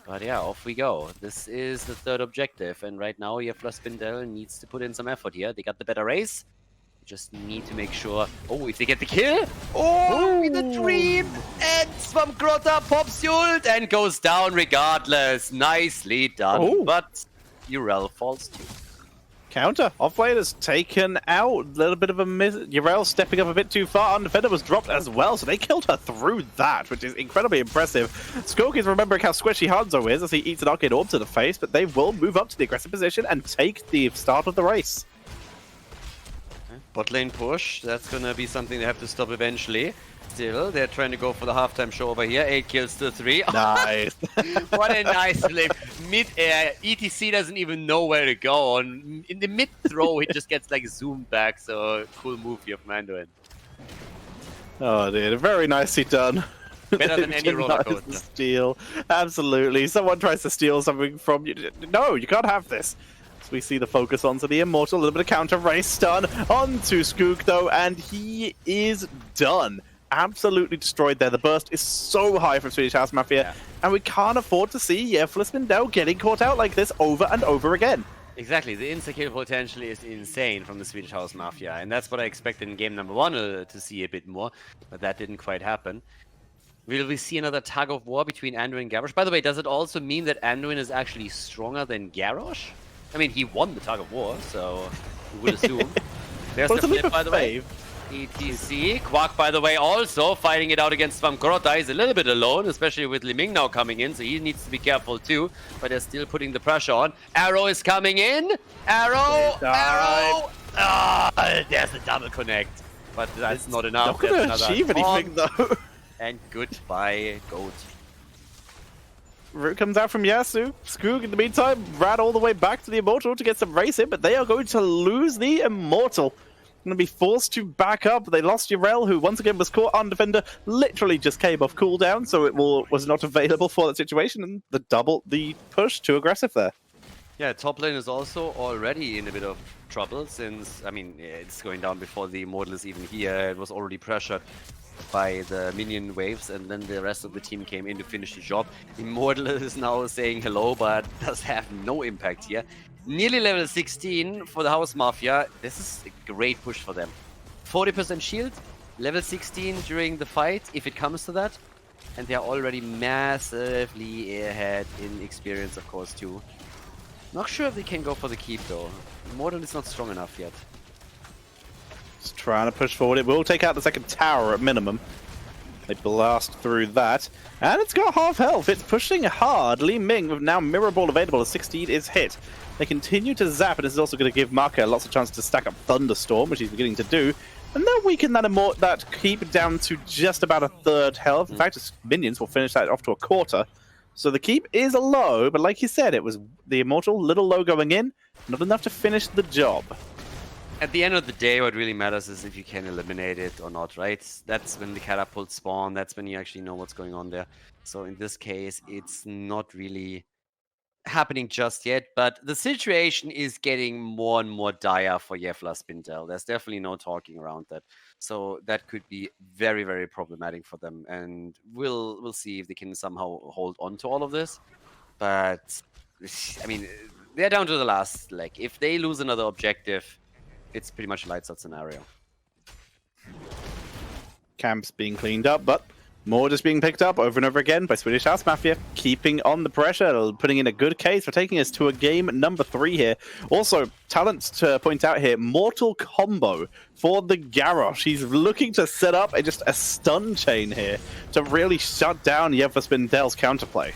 But yeah, off we go. This is the third objective. And right now, Spindel needs to put in some effort here. They got the better race. Just need to make sure. Oh, if they get the kill. Oh, with the dream. And Svamgrotta pops ult and goes down regardless. Nicely done. Oh. But Urel falls too. Counter. Offlane is taken out. A little bit of a miss. Urel stepping up a bit too far. Undefender was dropped as well, so they killed her through that, which is incredibly impressive. Skork is remembering how squishy Hanzo is as he eats an arcade orb to the face, but they will move up to the aggressive position and take the start of the race. Bot lane push, that's gonna be something they have to stop eventually. Still, they're trying to go for the halftime show over here. 8 kills to 3. Nice. What a nice flip. Mid-air, ETC doesn't even know where to go. In the mid-throw, he just gets like zoomed back. So, cool move here from Anduin. Oh dear, very nicely done. Better than any roller coaster. Steal. Absolutely. Someone tries to steal something from you. No, you can't have this. So we see the focus onto the Immortal. A little bit of counter race stun onto Skook though, and he is done. Absolutely destroyed there. The burst is so high from Swedish House Mafia, and we can't afford to see Javla Spindel getting caught out like this over and over again. Exactly, the insta-kill potential is insane from the Swedish House Mafia, and that's what I expected in game number 1 to see a bit more, but that didn't quite happen. Will we see another tug of war between Anduin and Garrosh? By the way, does it also mean that Anduin is actually stronger than Garrosh? I mean, he won the tug of war, so we would assume. There's the flip, by the way. ETC. Quack, by the way, also fighting it out against Svamkrota. He's a little bit alone, especially with Liming now coming in, so he needs to be careful too. But they're still putting the pressure on. Arrow is coming in. Arrow! Arrow! Ah, there's a double connect. But that's not enough. Not gonna achieve anything though. And goodbye, Goat. Root comes out from Yasu. Skook, in the meantime, ran all the way back to the Immortal to get some race in, but they are going to lose the Immortal. Going to be forced to back up. They lost Urel, who once again was caught on Defender, literally just came off cooldown, so it was not available for that situation, and the push too aggressive there. Yeah, top lane is also already in a bit of trouble since, I mean, it's going down before the Immortal is even here. It was already pressured by the minion waves, and then the rest of the team came in to finish the job. Immortal is now saying hello, but does have no impact here. Nearly level 16 for the House Mafia. This is a great push for them. 40% shield, level 16 during the fight, if it comes to that. And they're already massively ahead in experience, of course, too. Not sure if they can go for the keep, though. Immortal is not strong enough yet. Just trying to push forward. It will take out the second tower at minimum. They blast through that. And it's got half health. It's pushing hard. Li Ming with now Mirror Ball available as 16 is hit. They continue to zap, and this is also going to give Marco lots of chance to stack up Thunderstorm, which he's beginning to do. And they'll weaken that keep down to just about a third health. In fact, his minions will finish that off to a quarter. So the keep is low, but like you said, it was the Immortal, little low going in, not enough to finish the job. At the end of the day, what really matters is if you can eliminate it or not, right? That's when the catapults spawn, that's when you actually know what's going on there. So in this case, it's not really happening just yet, but the situation is getting more and more dire for Javla Spindel. There's definitely no talking around that. So that could be very, very problematic for them, and we'll see if they can somehow hold on to all of this. But I mean, they're down to the last leg. If they lose another objective, it's pretty much a lights out scenario. Camps being cleaned up, but more just being picked up over and over again by Swedish House Mafia, keeping on the pressure, putting in a good case for taking us to a game number 3 here. Also, talent to point out here, Mortal Combo for the Garrosh. He's looking to set up a stun chain here to really shut down Javla Spindel's counterplay.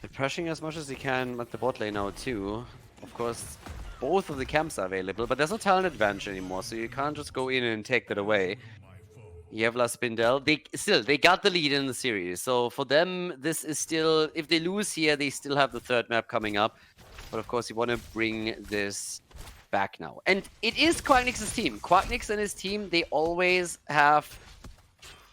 They're pushing as much as they can at the bot lane now too. Of course, both of the camps are available, but there's no talent advantage anymore, so you can't just go in and take that away. Javla Spindel, they got the lead in the series, so for them this is still, if they lose here, they still have the third map coming up, but of course you want to bring this back now. And it is Quacknix's team. Quacknix and his team, they always have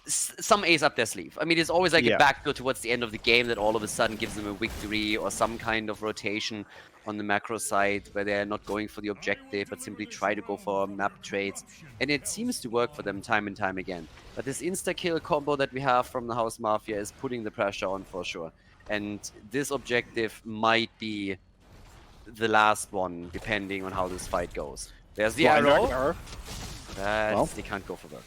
some ace up their sleeve. I mean, it's always like a backdoor towards the end of the game that all of a sudden gives them a victory or some kind of rotation on the macro side where they're not going for the objective but simply try to go for map trades. And it seems to work for them time and time again. But this insta-kill combo that we have from the House Mafia is putting the pressure on for sure. And this objective might be the last one depending on how this fight goes. There's the arrow. They can't go for that.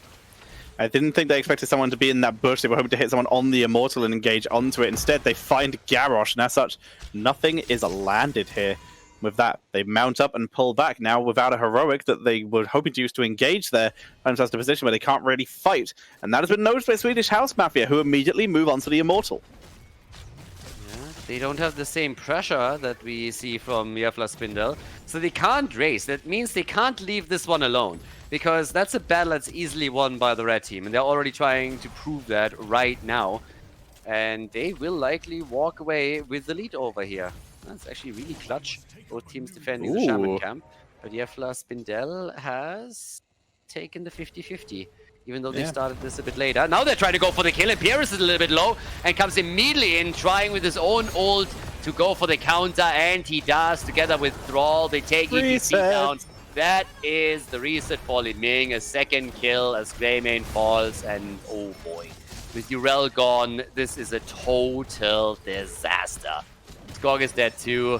I didn't think they expected someone to be in that bush. They were hoping to hit someone on the Immortal and engage onto it. Instead, they find Garrosh, and as such, nothing is landed here. With that, they mount up and pull back now without a heroic that they were hoping to use to engage there. And that's a position where they can't really fight. And that has been noticed by Swedish House Mafia, who immediately move on to the Immortal. Yeah, They don't have the same pressure that we see from Javla Spindel, so they can't race. That means they can't leave this one alone, because that's a battle that's easily won by the red team, and they're already trying to prove that right now. And they will likely walk away with the lead over here. That's actually really clutch. Both teams defending the Shaman camp, but Javla Spindel has taken the 50-50. Even though they started this a bit later. Now they're trying to go for the kill. Imperius is a little bit low and comes immediately in, trying with his own ult to go for the counter, and he does. Together with Thrall, they take ETC down. That is the reset for Lin Ming. A second kill as Greymane falls, and oh boy. With Urel gone, this is a total disaster. Skog is dead too.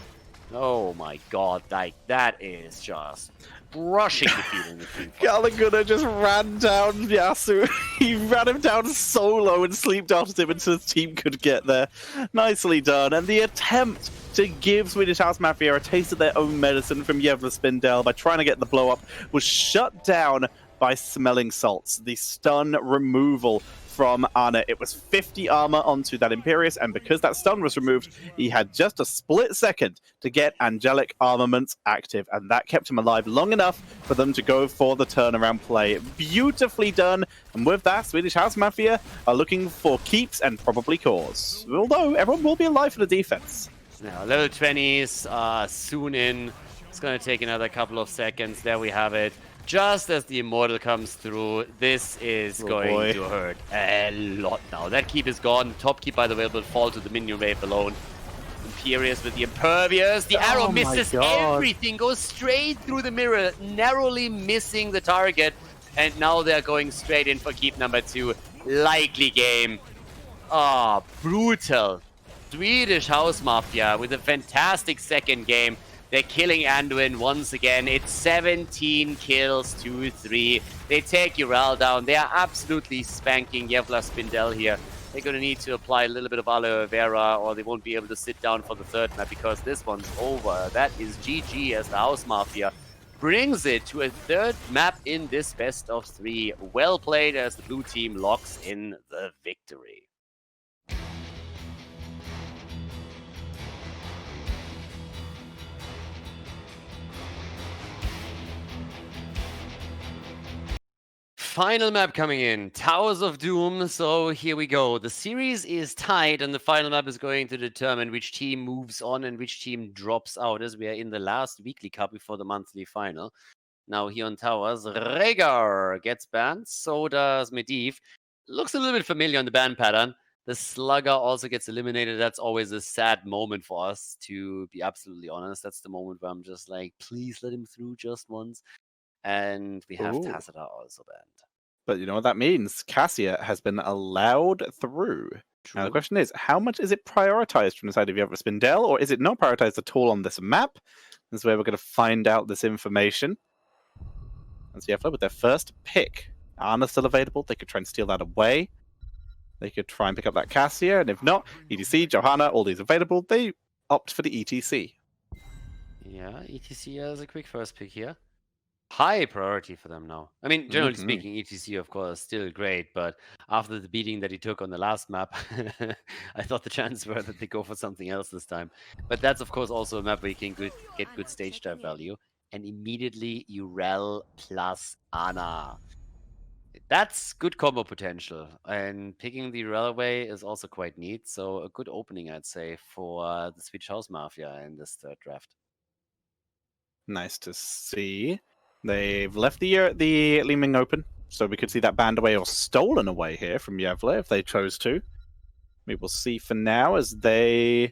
Oh my god, like that is just brushing the field in the team. Gallagher just ran down Yasu. He ran him down solo and sleep darted him until his team could get there. Nicely done. And the attempt to give Swedish House Mafia a taste of their own medicine from Javla Spindel by trying to get the blow up was shut down by Smelling Salts. The stun removal from Anna. It was 50 armor onto that Imperius, and because that stun was removed, he had just a split second to get angelic armaments active, and that kept him alive long enough for them to go for the turnaround play. Beautifully done, and with that, Swedish House Mafia are looking for keeps and probably cores, although everyone will be alive for the defense. Now, level 20s are soon in. It's going to take another couple of seconds. There we have it. Just as the Immortal comes through, this is going to hurt a lot now. That keep is gone. Top keep, by the way, will fall to the minion wave alone. Imperius with the Impervious. The arrow misses everything, goes straight through the mirror, narrowly missing the target. And now they're going straight in for keep number 2. Likely game. Ah, brutal. Swedish House Mafia with a fantastic second game. They're killing Anduin once again. It's 17 kills to 3. They take Urel down. They are absolutely spanking Javla Spindel here. They're going to need to apply a little bit of aloe vera, or they won't be able to sit down for the third map, because this one's over. That is GG, as the House Mafia brings it to a third map in this best of 3. Well played, as the blue team locks in the victory. Final map coming in, Towers of Doom. So here we go. The series is tied, and the final map is going to determine which team moves on and which team drops out, as we are in the last weekly cup before the monthly final. Now here on Towers, Rhaegar gets banned, so does Medivh. Looks a little bit familiar on the ban pattern. The Slugger also gets eliminated. That's always a sad moment for us, to be absolutely honest. That's the moment where I'm just like, please let him through just once. And we have Tassadar also banned. But you know what that means? Cassia has been allowed through. True. Now the question is, how much is it prioritized from the side of Javla Spindel, or is it not prioritized at all on this map? This is where we're going to find out this information. And so Javla with their first pick. Anna's still available. They could try and steal that away. They could try and pick up that Cassia, and if not, ETC, Johanna, all these available, they opt for the ETC. Yeah, ETC has a quick first pick here. High priority for them now. I mean, generally speaking, ETC, of course, still great, but after the beating that he took on the last map, I thought the chances were that they go for something else this time. But that's, of course, also a map where you can get good stage dive value. And immediately, Urel plus Anna. That's good combo potential. And picking the Urel away is also quite neat. So a good opening, I'd say, for the Swedish House Mafia in this third draft. Nice to see. They've left the Lin Ming open, so we could see that banned away or stolen away here from Javla if they chose to. We will see for now, as they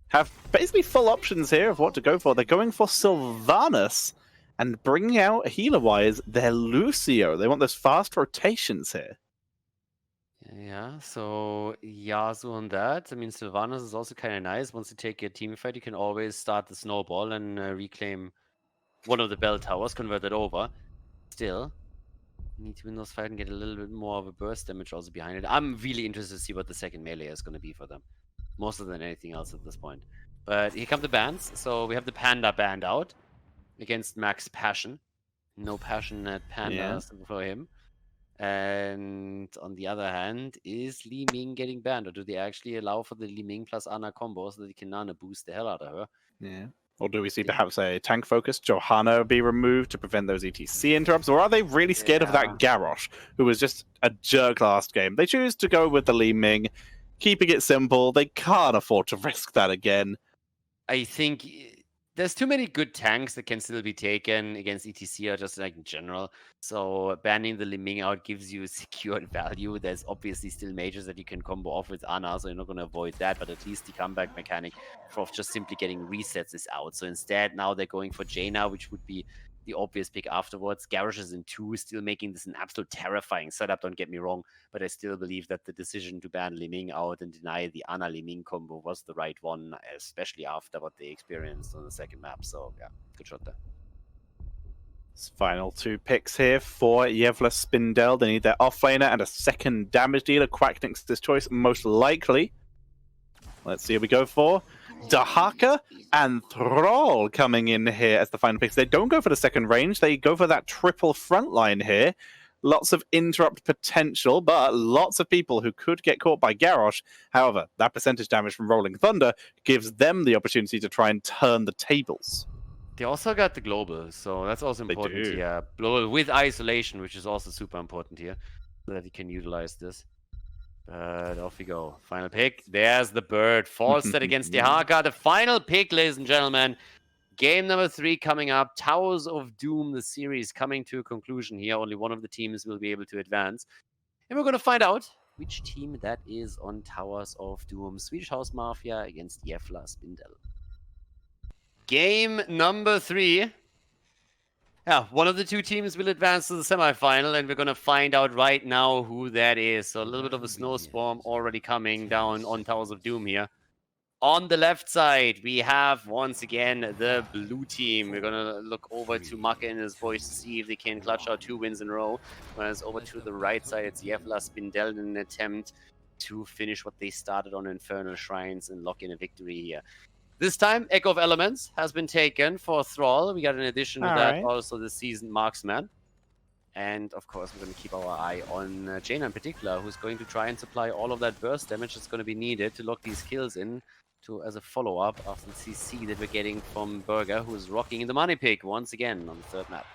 have basically full options here of what to go for. They're going for Sylvanas and bringing out, healer-wise, their Lucio. They want those fast rotations here. Yeah, so Yasu on that. I mean, Sylvanas is also kind of nice. Once you take your team fight, you can always start the snowball and reclaim one of the bell towers, convert it over. Still, you need to win those fights and get a little bit more of a burst damage also behind it. I'm really interested to see what the second melee is going to be for them. More so than anything else at this point. But here come the bans. So we have the Panda banned out against Max Passion. No passion at Panda for him. And on the other hand, is Li Ming getting banned, or do they actually allow for the Li Ming plus Ana combo so that they can Nana boost the hell out of her? Yeah. Or do we see perhaps a tank focus Johanna be removed to prevent those ETC interrupts? Or are they really scared of that Garrosh, who was just a jerk last game? They choose to go with the Li Ming, keeping it simple. They can't afford to risk that again. I think there's too many good tanks that can still be taken against ETC or just like in general. So banning the Li Ming out gives you secured value. There's obviously still majors that you can combo off with Ana, so you're not going to avoid that. But at least the comeback mechanic of just simply getting resets is out. So instead, now they're going for Jaina, which would be the obvious pick afterwards. Garrosh is in 2, still making this an absolute terrifying setup, don't get me wrong, but I still believe that the decision to ban Li Ming out and deny the Ana Li Ming combo was the right one, especially after what they experienced on the second map. So yeah, good shot there. Final 2 picks here for Javla Spindel. They need their offlaner and a second damage dealer. Quacknick's this choice, most likely. Let's see what we go for. Dahaka and Thrall coming in here as the final picks. They don't go for the second range. They go for that triple front line here. Lots of interrupt potential, but lots of people who could get caught by Garrosh. However, that percentage damage from Rolling Thunder gives them the opportunity to try and turn the tables. They also got the global, so that's also important here. Global with isolation, which is also super important here, so that you can utilize this. But off we go. Final pick. There's the bird. False set against Dahaka. The final pick, ladies and gentlemen. Game number 3 coming up. Towers of Doom, the series coming to a conclusion here. Only one of the teams will be able to advance. And we're going to find out which team that is on Towers of Doom. Swedish House Mafia against Javla Spindel. Game number 3. Yeah, one of the 2 teams will advance to the semifinal, and we're going to find out right now who that is. So a little bit of a snowstorm already coming down on Towers of Doom here. On the left side, we have, once again, the blue team. We're going to look over to Maka and his boys to see if they can clutch out 2 wins in a row. Whereas over to the right side, it's Javla Spindel in an attempt to finish what they started on Infernal Shrines and lock in a victory here. This time, Echo of Elements has been taken for Thrall. We got an addition to that, also the seasoned marksman. And, of course, we're going to keep our eye on Jaina in particular, who's going to try and supply all of that burst damage that's going to be needed to lock these kills in as a follow-up after the CC that we're getting from Burger, who's rocking in the money pick once again on the 3rd map.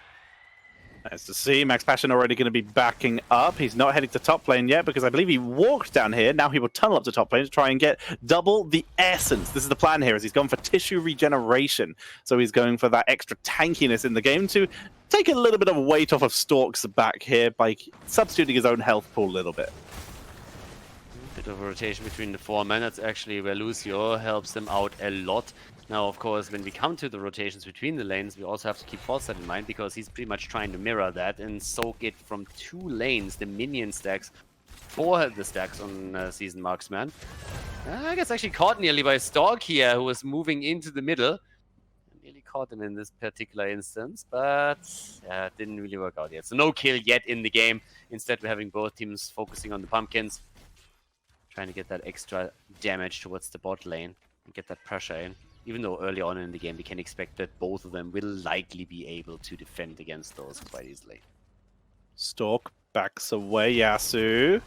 Nice to see. Max Passion already going to be backing up. He's not heading to top lane yet because I believe he walked down here. Now he will tunnel up to top lane to try and get double the essence. This is the plan here, as he's gone for tissue regeneration. So he's going for that extra tankiness in the game to take a little bit of weight off of Stork's back here by substituting his own health pool a little bit. Bit of a rotation between the 4 men. That's actually where Lucio helps them out a lot. Now, of course, when we come to the rotations between the lanes, we also have to keep Falstad in mind, because he's pretty much trying to mirror that and soak it from 2 lanes, the minion stacks, for the stacks on Season Marksman. I guess actually caught nearly by Stork here, who was moving into the middle. Nearly caught him in this particular instance, but yeah, it didn't really work out yet. So no kill yet in the game. Instead, we're having both teams focusing on the pumpkins, trying to get that extra damage towards the bot lane and get that pressure in. Even though early on in the game we can expect that both of them will likely be able to defend against those quite easily. Stork backs away, Yasu.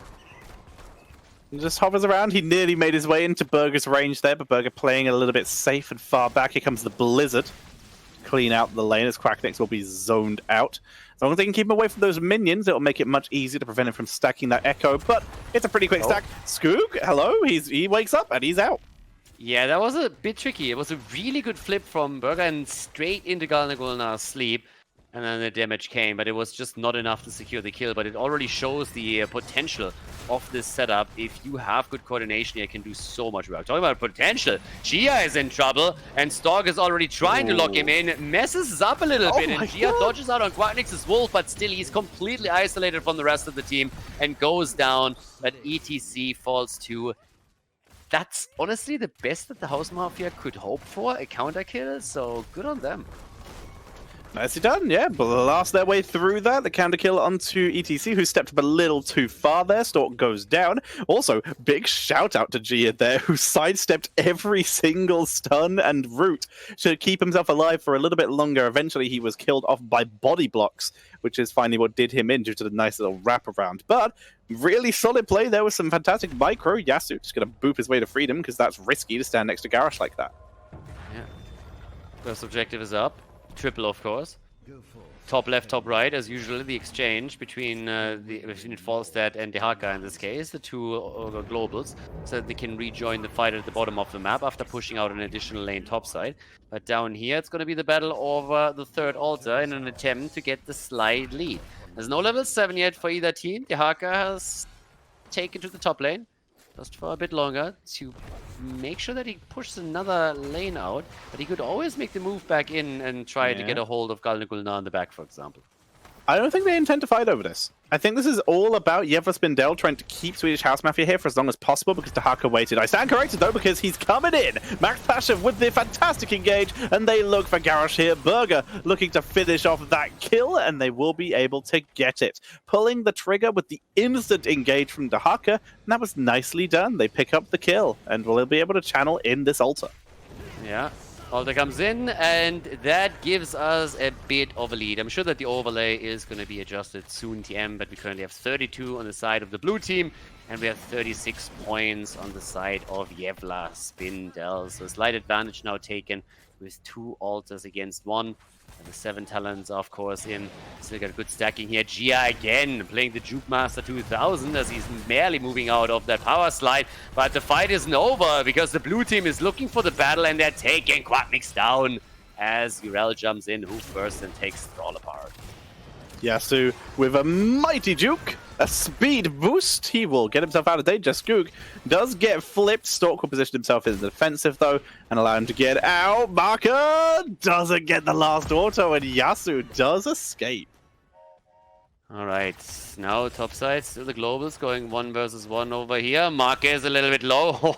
He just hovers around. He nearly made his way into Burger's range there, but Burger playing a little bit safe and far back. Here comes the Blizzard. Clean out the lane as Quacknix will be zoned out. As long as they can keep him away from those minions, it'll make it much easier to prevent him from stacking that Echo, but it's a pretty quick stack. Skoog, hello, he wakes up and he's out. Yeah, that was a bit tricky. It was a really good flip from Burger and straight into Galnagulna's sleep. And then the damage came, but it was just not enough to secure the kill. But it already shows the potential of this setup. If you have good coordination, you can do so much work. Talking about potential, Gia is in trouble, and Stork is already trying to lock him in. Messes up a little bit, and Gia dodges out on Quacknix's Wolf, but still he's completely isolated from the rest of the team and goes down. But ETC falls to... That's honestly the best that the House Mafia could hope for, a counter kill, so good on them. Nicely done, yeah. Blast their way through that. The counter kill onto ETC, who stepped up a little too far there. Stork goes down. Also, big shout out to Gia there, who sidestepped every single stun and root to keep himself alive for a little bit longer. Eventually, he was killed off by body blocks, which is finally what did him in due to the nice little wraparound. But really solid play there with some fantastic micro. Yasu just going to boop his way to freedom because that's risky to stand next to Garrosh like that. Yeah. First objective is up. Triple, of course. Top left, top right, as usual, the exchange between Falstad and Dehaka in this case, the two globals, so that they can rejoin the fight at the bottom of the map after pushing out an additional lane topside. But down here, it's going to be the battle over the third altar in an attempt to get the slight lead. There's no level 7 yet for either team. Dehaka has taken to the top lane, just for a bit longer, to make sure that he pushes another lane out, but he could always make the move back in and try to get a hold of Gulna on the back, for example. I don't think they intend to fight over this. I think this is all about Javla Spindel trying to keep Swedish House Mafia here for as long as possible because Dehaka waited. I stand corrected though because he's coming in. Max Pasha with the fantastic engage, and they look for Garrosh here. Burger looking to finish off that kill, and they will be able to get it. Pulling the trigger with the instant engage from Dehaka, and that was nicely done. They pick up the kill, and will be able to channel in this altar. Yeah. Altar comes in, and that gives us a bit of a lead. I'm sure that the overlay is going to be adjusted soon, TM, but we currently have 32 on the side of the blue team, and we have 36 points on the side of Javla Spindel. So slight advantage now taken with 2 altars against 1. And the 7 talents, of course, in. Still got good stacking here. Gia again playing the Juke Master 2000 as he's barely moving out of that power slide. But the fight isn't over because the blue team is looking for the battle and they're taking Quadmix down as Urel jumps in hoof first and takes Thrall apart. Yasu with a mighty juke, a speed boost. He will get himself out of danger. Skoog does get flipped. Stork will position himself in the defensive though and allow him to get out. Marker doesn't get the last auto and Yasu does escape. Alright, now topside, still the globals going 1 versus 1 over here. Marker is a little bit low.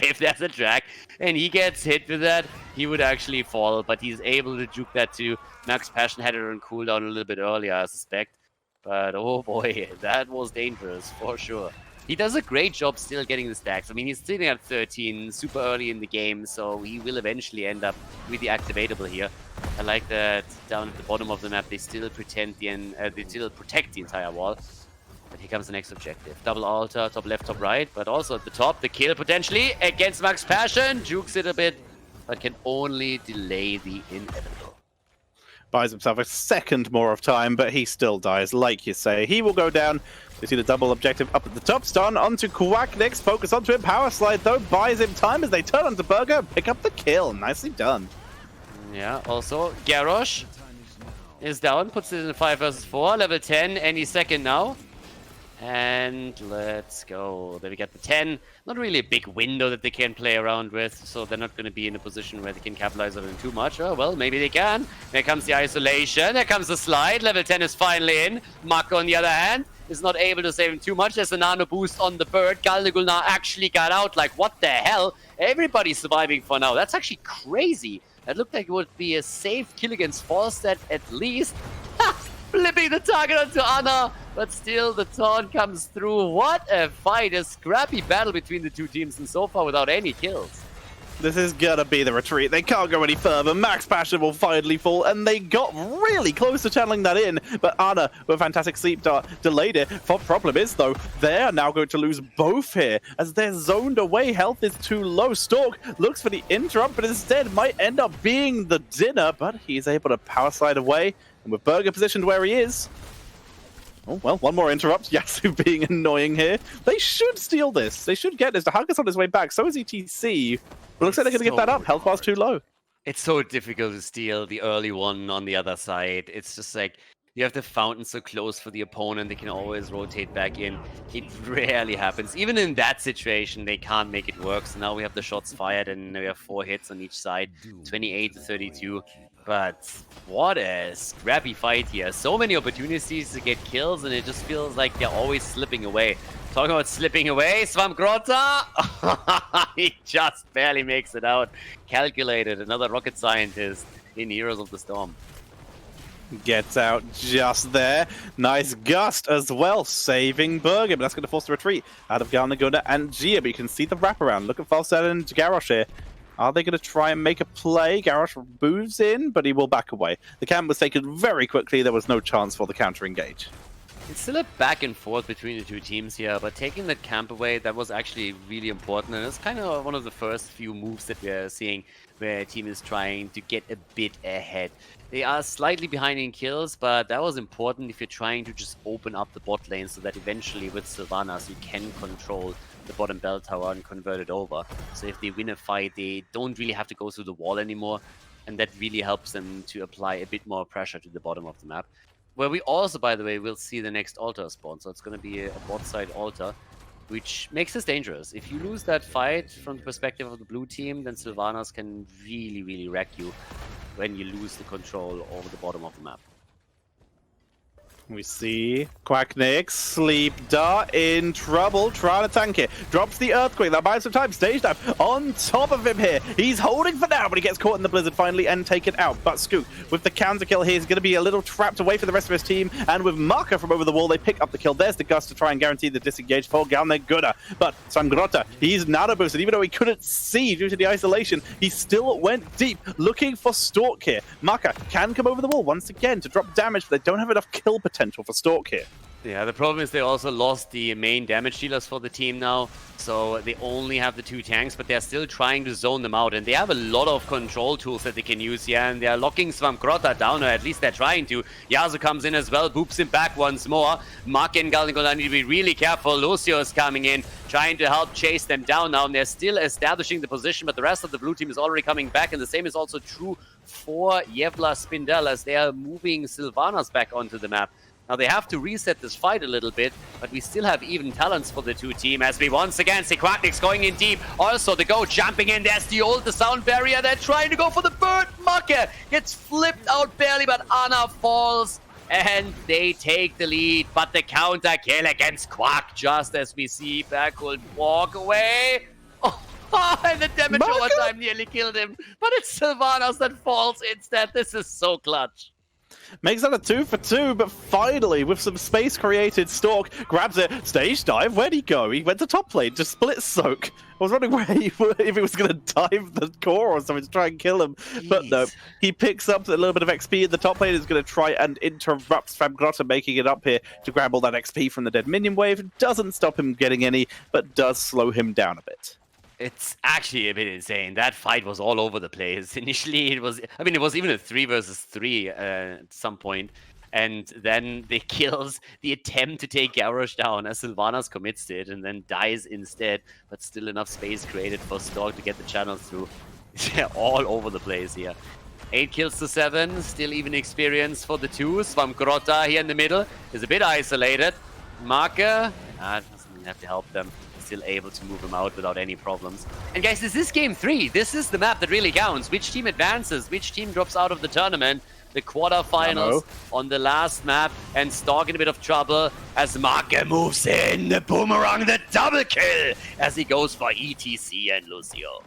If there's a drag and he gets hit with that, he would actually fall, but he's able to juke that too. Max Passion had it on cooldown a little bit earlier, I suspect. But oh boy, that was dangerous for sure. He does a great job still getting the stacks. I mean, he's sitting at 13 super early in the game, so he will eventually end up with the activatable here. I like that down at the bottom of the map, they still protect the entire wall. But here comes the next objective. Double altar, top left, top right, but also at the top, the kill potentially against Max Passion. Jukes it a bit, but can only delay the inevitable. Buys himself a second more of time, but he still dies, like you say. He will go down. You see the double objective up at the top. Stun onto Quacknix. Focus onto him. Power slide, though, buys him time as they turn onto Burger. Pick up the kill. Nicely done. Yeah, also, Garrosh is down. Puts it in a 5 versus 4. Level 10 any second now. And let's go. There we got the 10. Not really a big window that they can play around with, so they're not going to be in a position where they can capitalize on it too much. Oh, well, maybe they can. There comes the isolation. There comes the slide. Level 10 is finally in. Mako, on the other hand, is not able to save him too much. There's a nano boost on the bird. Gulna actually got out. Like, what the hell? Everybody's surviving for now. That's actually crazy. That looked like it would be a safe kill against Falstad at least. Flipping the target onto Anna, but still the taunt comes through. What a fight, a scrappy battle between the two teams, and so far without any kills. This is gonna be the retreat. They can't go any further. Max Passion will finally fall, and they got really close to channeling that in, but Anna, with a fantastic sleep dart, delayed it. The problem is, though, they're now going to lose both here, as they're zoned away. Health is too low. Stork looks for the interrupt, but instead might end up being the dinner, but he's able to power slide away. And with Burger positioned where he is... Oh, well, one more interrupt. Yasu being annoying here. They should steal this. They should get this. Dehaka's on his way back. So is ETC. But looks like they're going to give that up. Health bar's too low. It's so difficult to steal the early one on the other side. It's just like, you have the fountain so close for the opponent, they can always rotate back in. It rarely happens. Even in that situation, they can't make it work. So now we have the shots fired and we have 4 hits on each side. 28 to 32. But what a scrappy fight here. So many opportunities to get kills, and it just feels like they're always slipping away. Talking about slipping away, Swamp Grota! He just barely makes it out. Calculated, another rocket scientist in Heroes of the Storm. Gets out just there. Nice gust as well, saving Bergen, but that's going to force the retreat out of Galnaguna and Gia. But you can see the wraparound. Look at Falset and Garrosh here. Are they going to try and make a play? Garrosh moves in, but he will back away. The camp was taken very quickly. There was no chance for the counter-engage. It's still a back and forth between the two teams here, but taking that camp away, that was actually really important. And it's kind of one of the first few moves that we're seeing where a team is trying to get a bit ahead. They are slightly behind in kills, but that was important if you're trying to just open up the bot lane so that eventually with Sylvanas you can control the bottom bell tower and convert it over. So if they win a fight, they don't really have to go through the wall anymore, and that really helps them to apply a bit more pressure to the bottom of the map. Where we also, by the way, will see the next altar spawn. So it's going to be a bot side altar, which makes us dangerous. If you lose that fight from the perspective of the blue team, then Sylvanas can really, really wreck you when you lose the control over the bottom of the map. We see Quacknick, Sleep Dart in trouble, trying to tank it. Drops the Earthquake, that buys some time. Stage dive on top of him here. He's holding for now, but he gets caught in the Blizzard finally and taken out. But Skook, with the counter kill here, he's going to be a little trapped away for the rest of his team. And with Marker from over the wall, they pick up the kill. There's the Gust to try and guarantee the disengage for Galnaguna. But Sangrota, he's nano boosted. Even though he couldn't see due to the isolation, he still went deep, looking for Stork here. Marker can come over the wall once again to drop damage, but they don't have enough kill potential for Stork here. Yeah, the problem is they also lost the main damage dealers for the team now, so they only have the 2 tanks, but they're still trying to zone them out, and they have a lot of control tools that they can use here, and they're locking Svamkrota down, or at least they're trying to. Yasuo comes in as well, boops him back once more. Mark and Galnaguna need to be really careful. Lucio is coming in, trying to help chase them down now, and they're still establishing the position, but the rest of the blue team is already coming back, and the same is also true for Javla Spindel, as they are moving Sylvanas back onto the map. Now they have to reset this fight a little bit, but we still have even talents for the 2 team as we once again see Quacknick's going in deep. Also the Go jumping in, there's the sound barrier, they're trying to go for the bird. Marke gets flipped out barely, but Anna falls and they take the lead. But the counter kill against Quack, just as we see Berghold walk away. Oh, and the damage overtime nearly killed him, but it's Sylvanas that falls instead. This is so clutch. Makes that a 2 for 2, but finally, with some space created, Stork grabs it. Stage dive, where'd he go? He went to top lane, just split soak. I was wondering where if he was going to dive the core or something to try and kill him. Jeez. But no, he picks up a little bit of XP, and the top lane is going to try and interrupt Svamgrota making it up here to grab all that XP from the dead minion wave. Doesn't stop him getting any, but does slow him down a bit. It's actually a bit insane. That fight was all over the place. Initially, it was even a 3 versus 3 at some point. And then they kills the attempt to take Garrosh down as Sylvanas commits to it and then dies instead. But still enough space created for Stork to get the channels through. They're all over the place here. 8 kills to 7. Still even experience for the 2. Svamkrota here in the middle is a bit isolated. Marker doesn't have to help them. Still able to move him out without any problems. And guys, this is game 3. This is the map that really counts. Which team advances? Which team drops out of the tournament? The quarterfinals on the last map, and Stork in a bit of trouble as Marke moves in. The boomerang, the double kill as he goes for ETC and Lucio.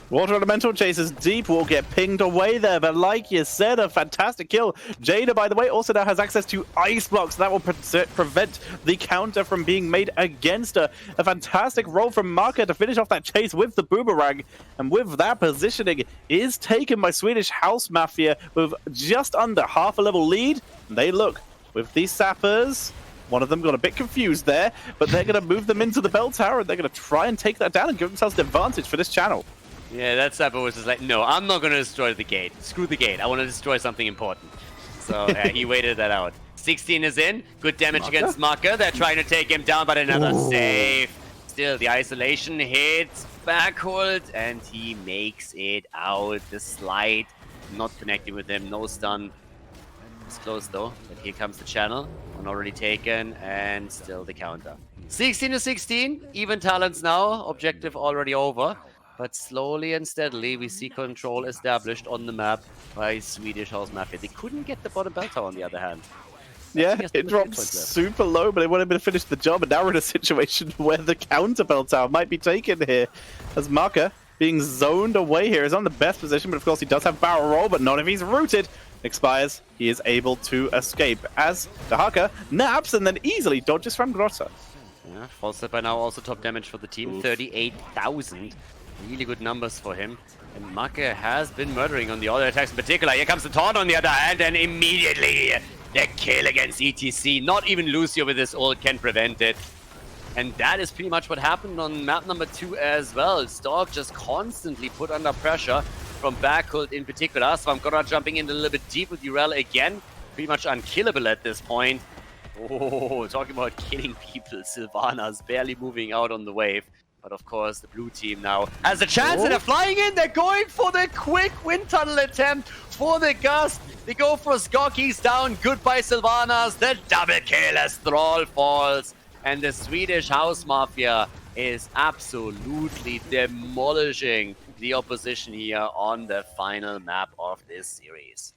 Water Elemental chases deep, will get pinged away there, but like you said, a fantastic kill. Jada, by the way, also now has access to ice blocks. That will prevent the counter from being made against her. A fantastic roll from Marker to finish off that chase with the boomerang. And with that, positioning is taken by Swedish House Mafia with just under half a level lead. And they look, with these sappers, one of them got a bit confused there, but they're going to move them into the bell tower, and they're going to try and take that down and give themselves the advantage for this channel. Yeah, that Sapper was just like, no, I'm not going to destroy the gate. Screw the gate. I want to destroy something important. So he waited that out. 16 is in. Good damage against Marker. They're trying to take him down, but another save. Still, the isolation hits Berghold, and he makes it out. The slide, not connecting with him. No stun. It's close, though. But here comes the channel. One already taken, and still the counter. 16 to 16. Even talents now. Objective already over. But slowly and steadily, we see control established on the map by Swedish House Mafia. They couldn't get the bottom bell tower on the other hand. Yeah, it dropped super low, but they wanted to finish the job, and now we're in a situation where the counter bell tower might be taken here. As Marker, being zoned away here, is on the best position, but of course he does have barrel roll, but not if he's rooted. expires, he is able to escape as Dahaka naps and then easily dodges from Grotta. Yeah, false step by now also top damage for the team, 38,000. Really good numbers for him. And Make has been murdering on the other attacks in particular. Here comes the taunt on the other hand, and immediately the kill against ETC. Not even Lucio with his ult can prevent it. And that is pretty much what happened on map number 2 as well. Stork just constantly put under pressure from Backhold in particular. Swamgora jumping in a little bit deep with Urel again. Pretty much unkillable at this point. Oh, talking about killing people. Sylvana's barely moving out on the wave. But of course, the blue team now has a chance, and they're flying in. They're going for the quick wind tunnel attempt for the Gust. They go for Skockies down. Goodbye, Sylvanas. The double kill as Thrall falls. And the Swedish House Mafia is absolutely demolishing the opposition here on the final map of this series.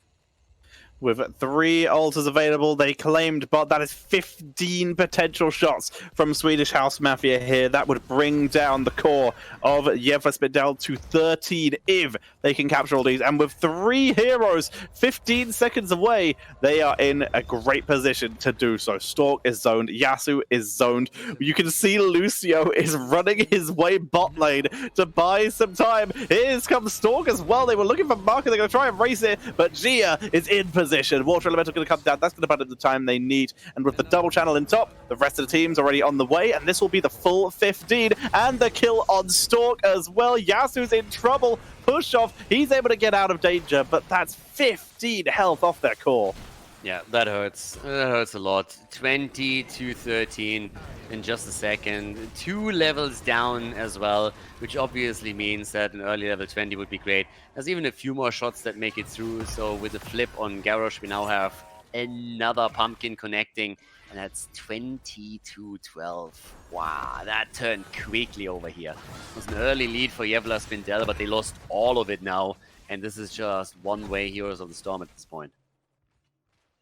With 3 altars available, they claimed, but that is 15 potential shots from Swedish House Mafia here. That would bring down the core of Javla Spindel to 13 if they can capture all these. And with 3 heroes 15 seconds away, they are in a great position to do so. Stork is zoned, Yasu is zoned. You can see Lucio is running his way bot lane to buy some time. Here comes Stork as well. They were looking for Mark, they're going to try and race it, but Gia is in position. Water Elemental going to come down. That's going to put the time they need. And with the double channel in top, the rest of the team's already on the way. And this will be the full 15. And the kill on Stork as well. Yasu's in trouble. Push off. He's able to get out of danger. But that's 15 health off their core. Yeah, that hurts. That hurts a lot. 20 to 13 in just a second. 2 levels down as well, which obviously means that an early level 20 would be great. There's even a few more shots that make it through. So with a flip on Garrosh, we now have another pumpkin connecting. And that's 20 to 12. Wow, that turned quickly over here. It was an early lead for Javla Spindel, but they lost all of it now. And this is just one-way Heroes of the Storm at this point.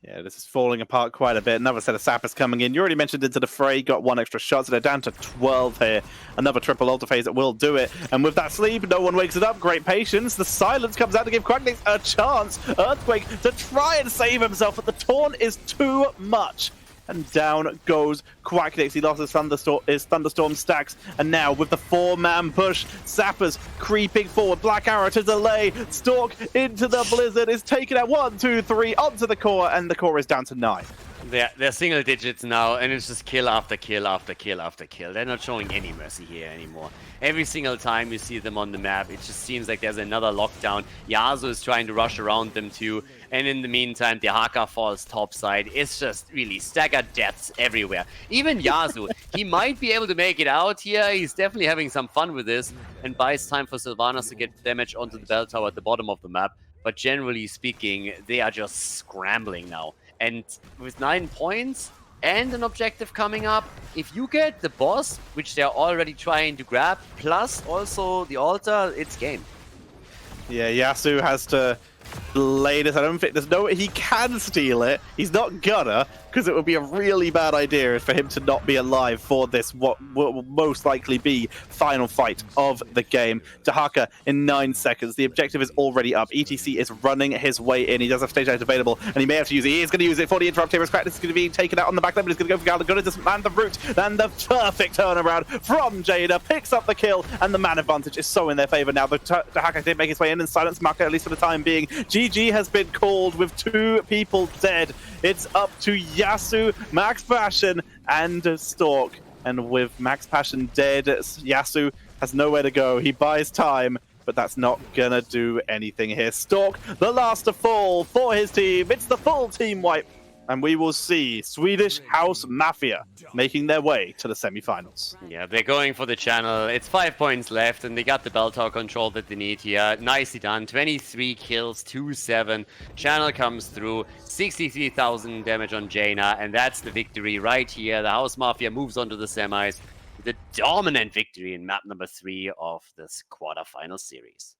Yeah, this is falling apart quite a bit. Another set of sappers coming in. You already mentioned Into the Fray, got 1 extra shot, so they're down to 12 here. Another triple altar phase that will do it. And with that sleep, no one wakes it up. Great patience. The silence comes out to give Quacknix a chance. Earthquake to try and save himself, but the taunt is too much. And down goes Quacknix. He lost his Thunderstorm stacks. And now with the 4-man push, Sappers creeping forward. Black Arrow to delay. Stork into the Blizzard is taken out 1, 2, 3 onto the core. And the core is down to 9. They're single digits now, and it's just kill after kill after kill after kill. They're not showing any mercy here anymore. Every single time you see them on the map, it just seems like there's another lockdown. Yasuo is trying to rush around them too, and in the meantime, the Haka falls topside. It's just really staggered deaths everywhere. Even Yasuo, he might be able to make it out here. He's definitely having some fun with this, and buys time for Sylvanas to get damage onto the bell tower at the bottom of the map. But generally speaking, they are just scrambling now. And with 9 points and an objective coming up, if you get the boss, which they're already trying to grab, plus also the altar, it's game. Yeah, Yasu has to play this. I don't think there's no way he can steal it. He's not gonna, because it would be a really bad idea for him to not be alive for this, what will most likely be final fight of the game. Dahaka in 9 seconds. The objective is already up. ETC is running his way in. He does have stage out available, and he may have to use it. He is going to use it for the interrupt here. His practice is going to be taken out on the back line, but he's going to go for Khaldor. Going to dismantle the route, and the perfect turnaround from Jada picks up the kill, and the man advantage is so in their favor now. The Dahaka did make his way in and silence Maka, at least for the time being. GG has been called with 2 people dead. It's up to Yasu, Max Passion, and Stork. And with Max Passion dead, Yasu has nowhere to go. He buys time, but that's not gonna do anything here. Stork, the last to fall for his team. It's the full team wipe. And we will see Swedish House Mafia making their way to the semifinals. Yeah, they're going for the channel. It's 5 points left, and they got the bell tower control that they need here. Nicely done. 23 kills, 2-7. Channel comes through. 63,000 damage on Jaina, and that's the victory right here. The House Mafia moves on to the semis. The dominant victory in map number 3 of this quarterfinal series.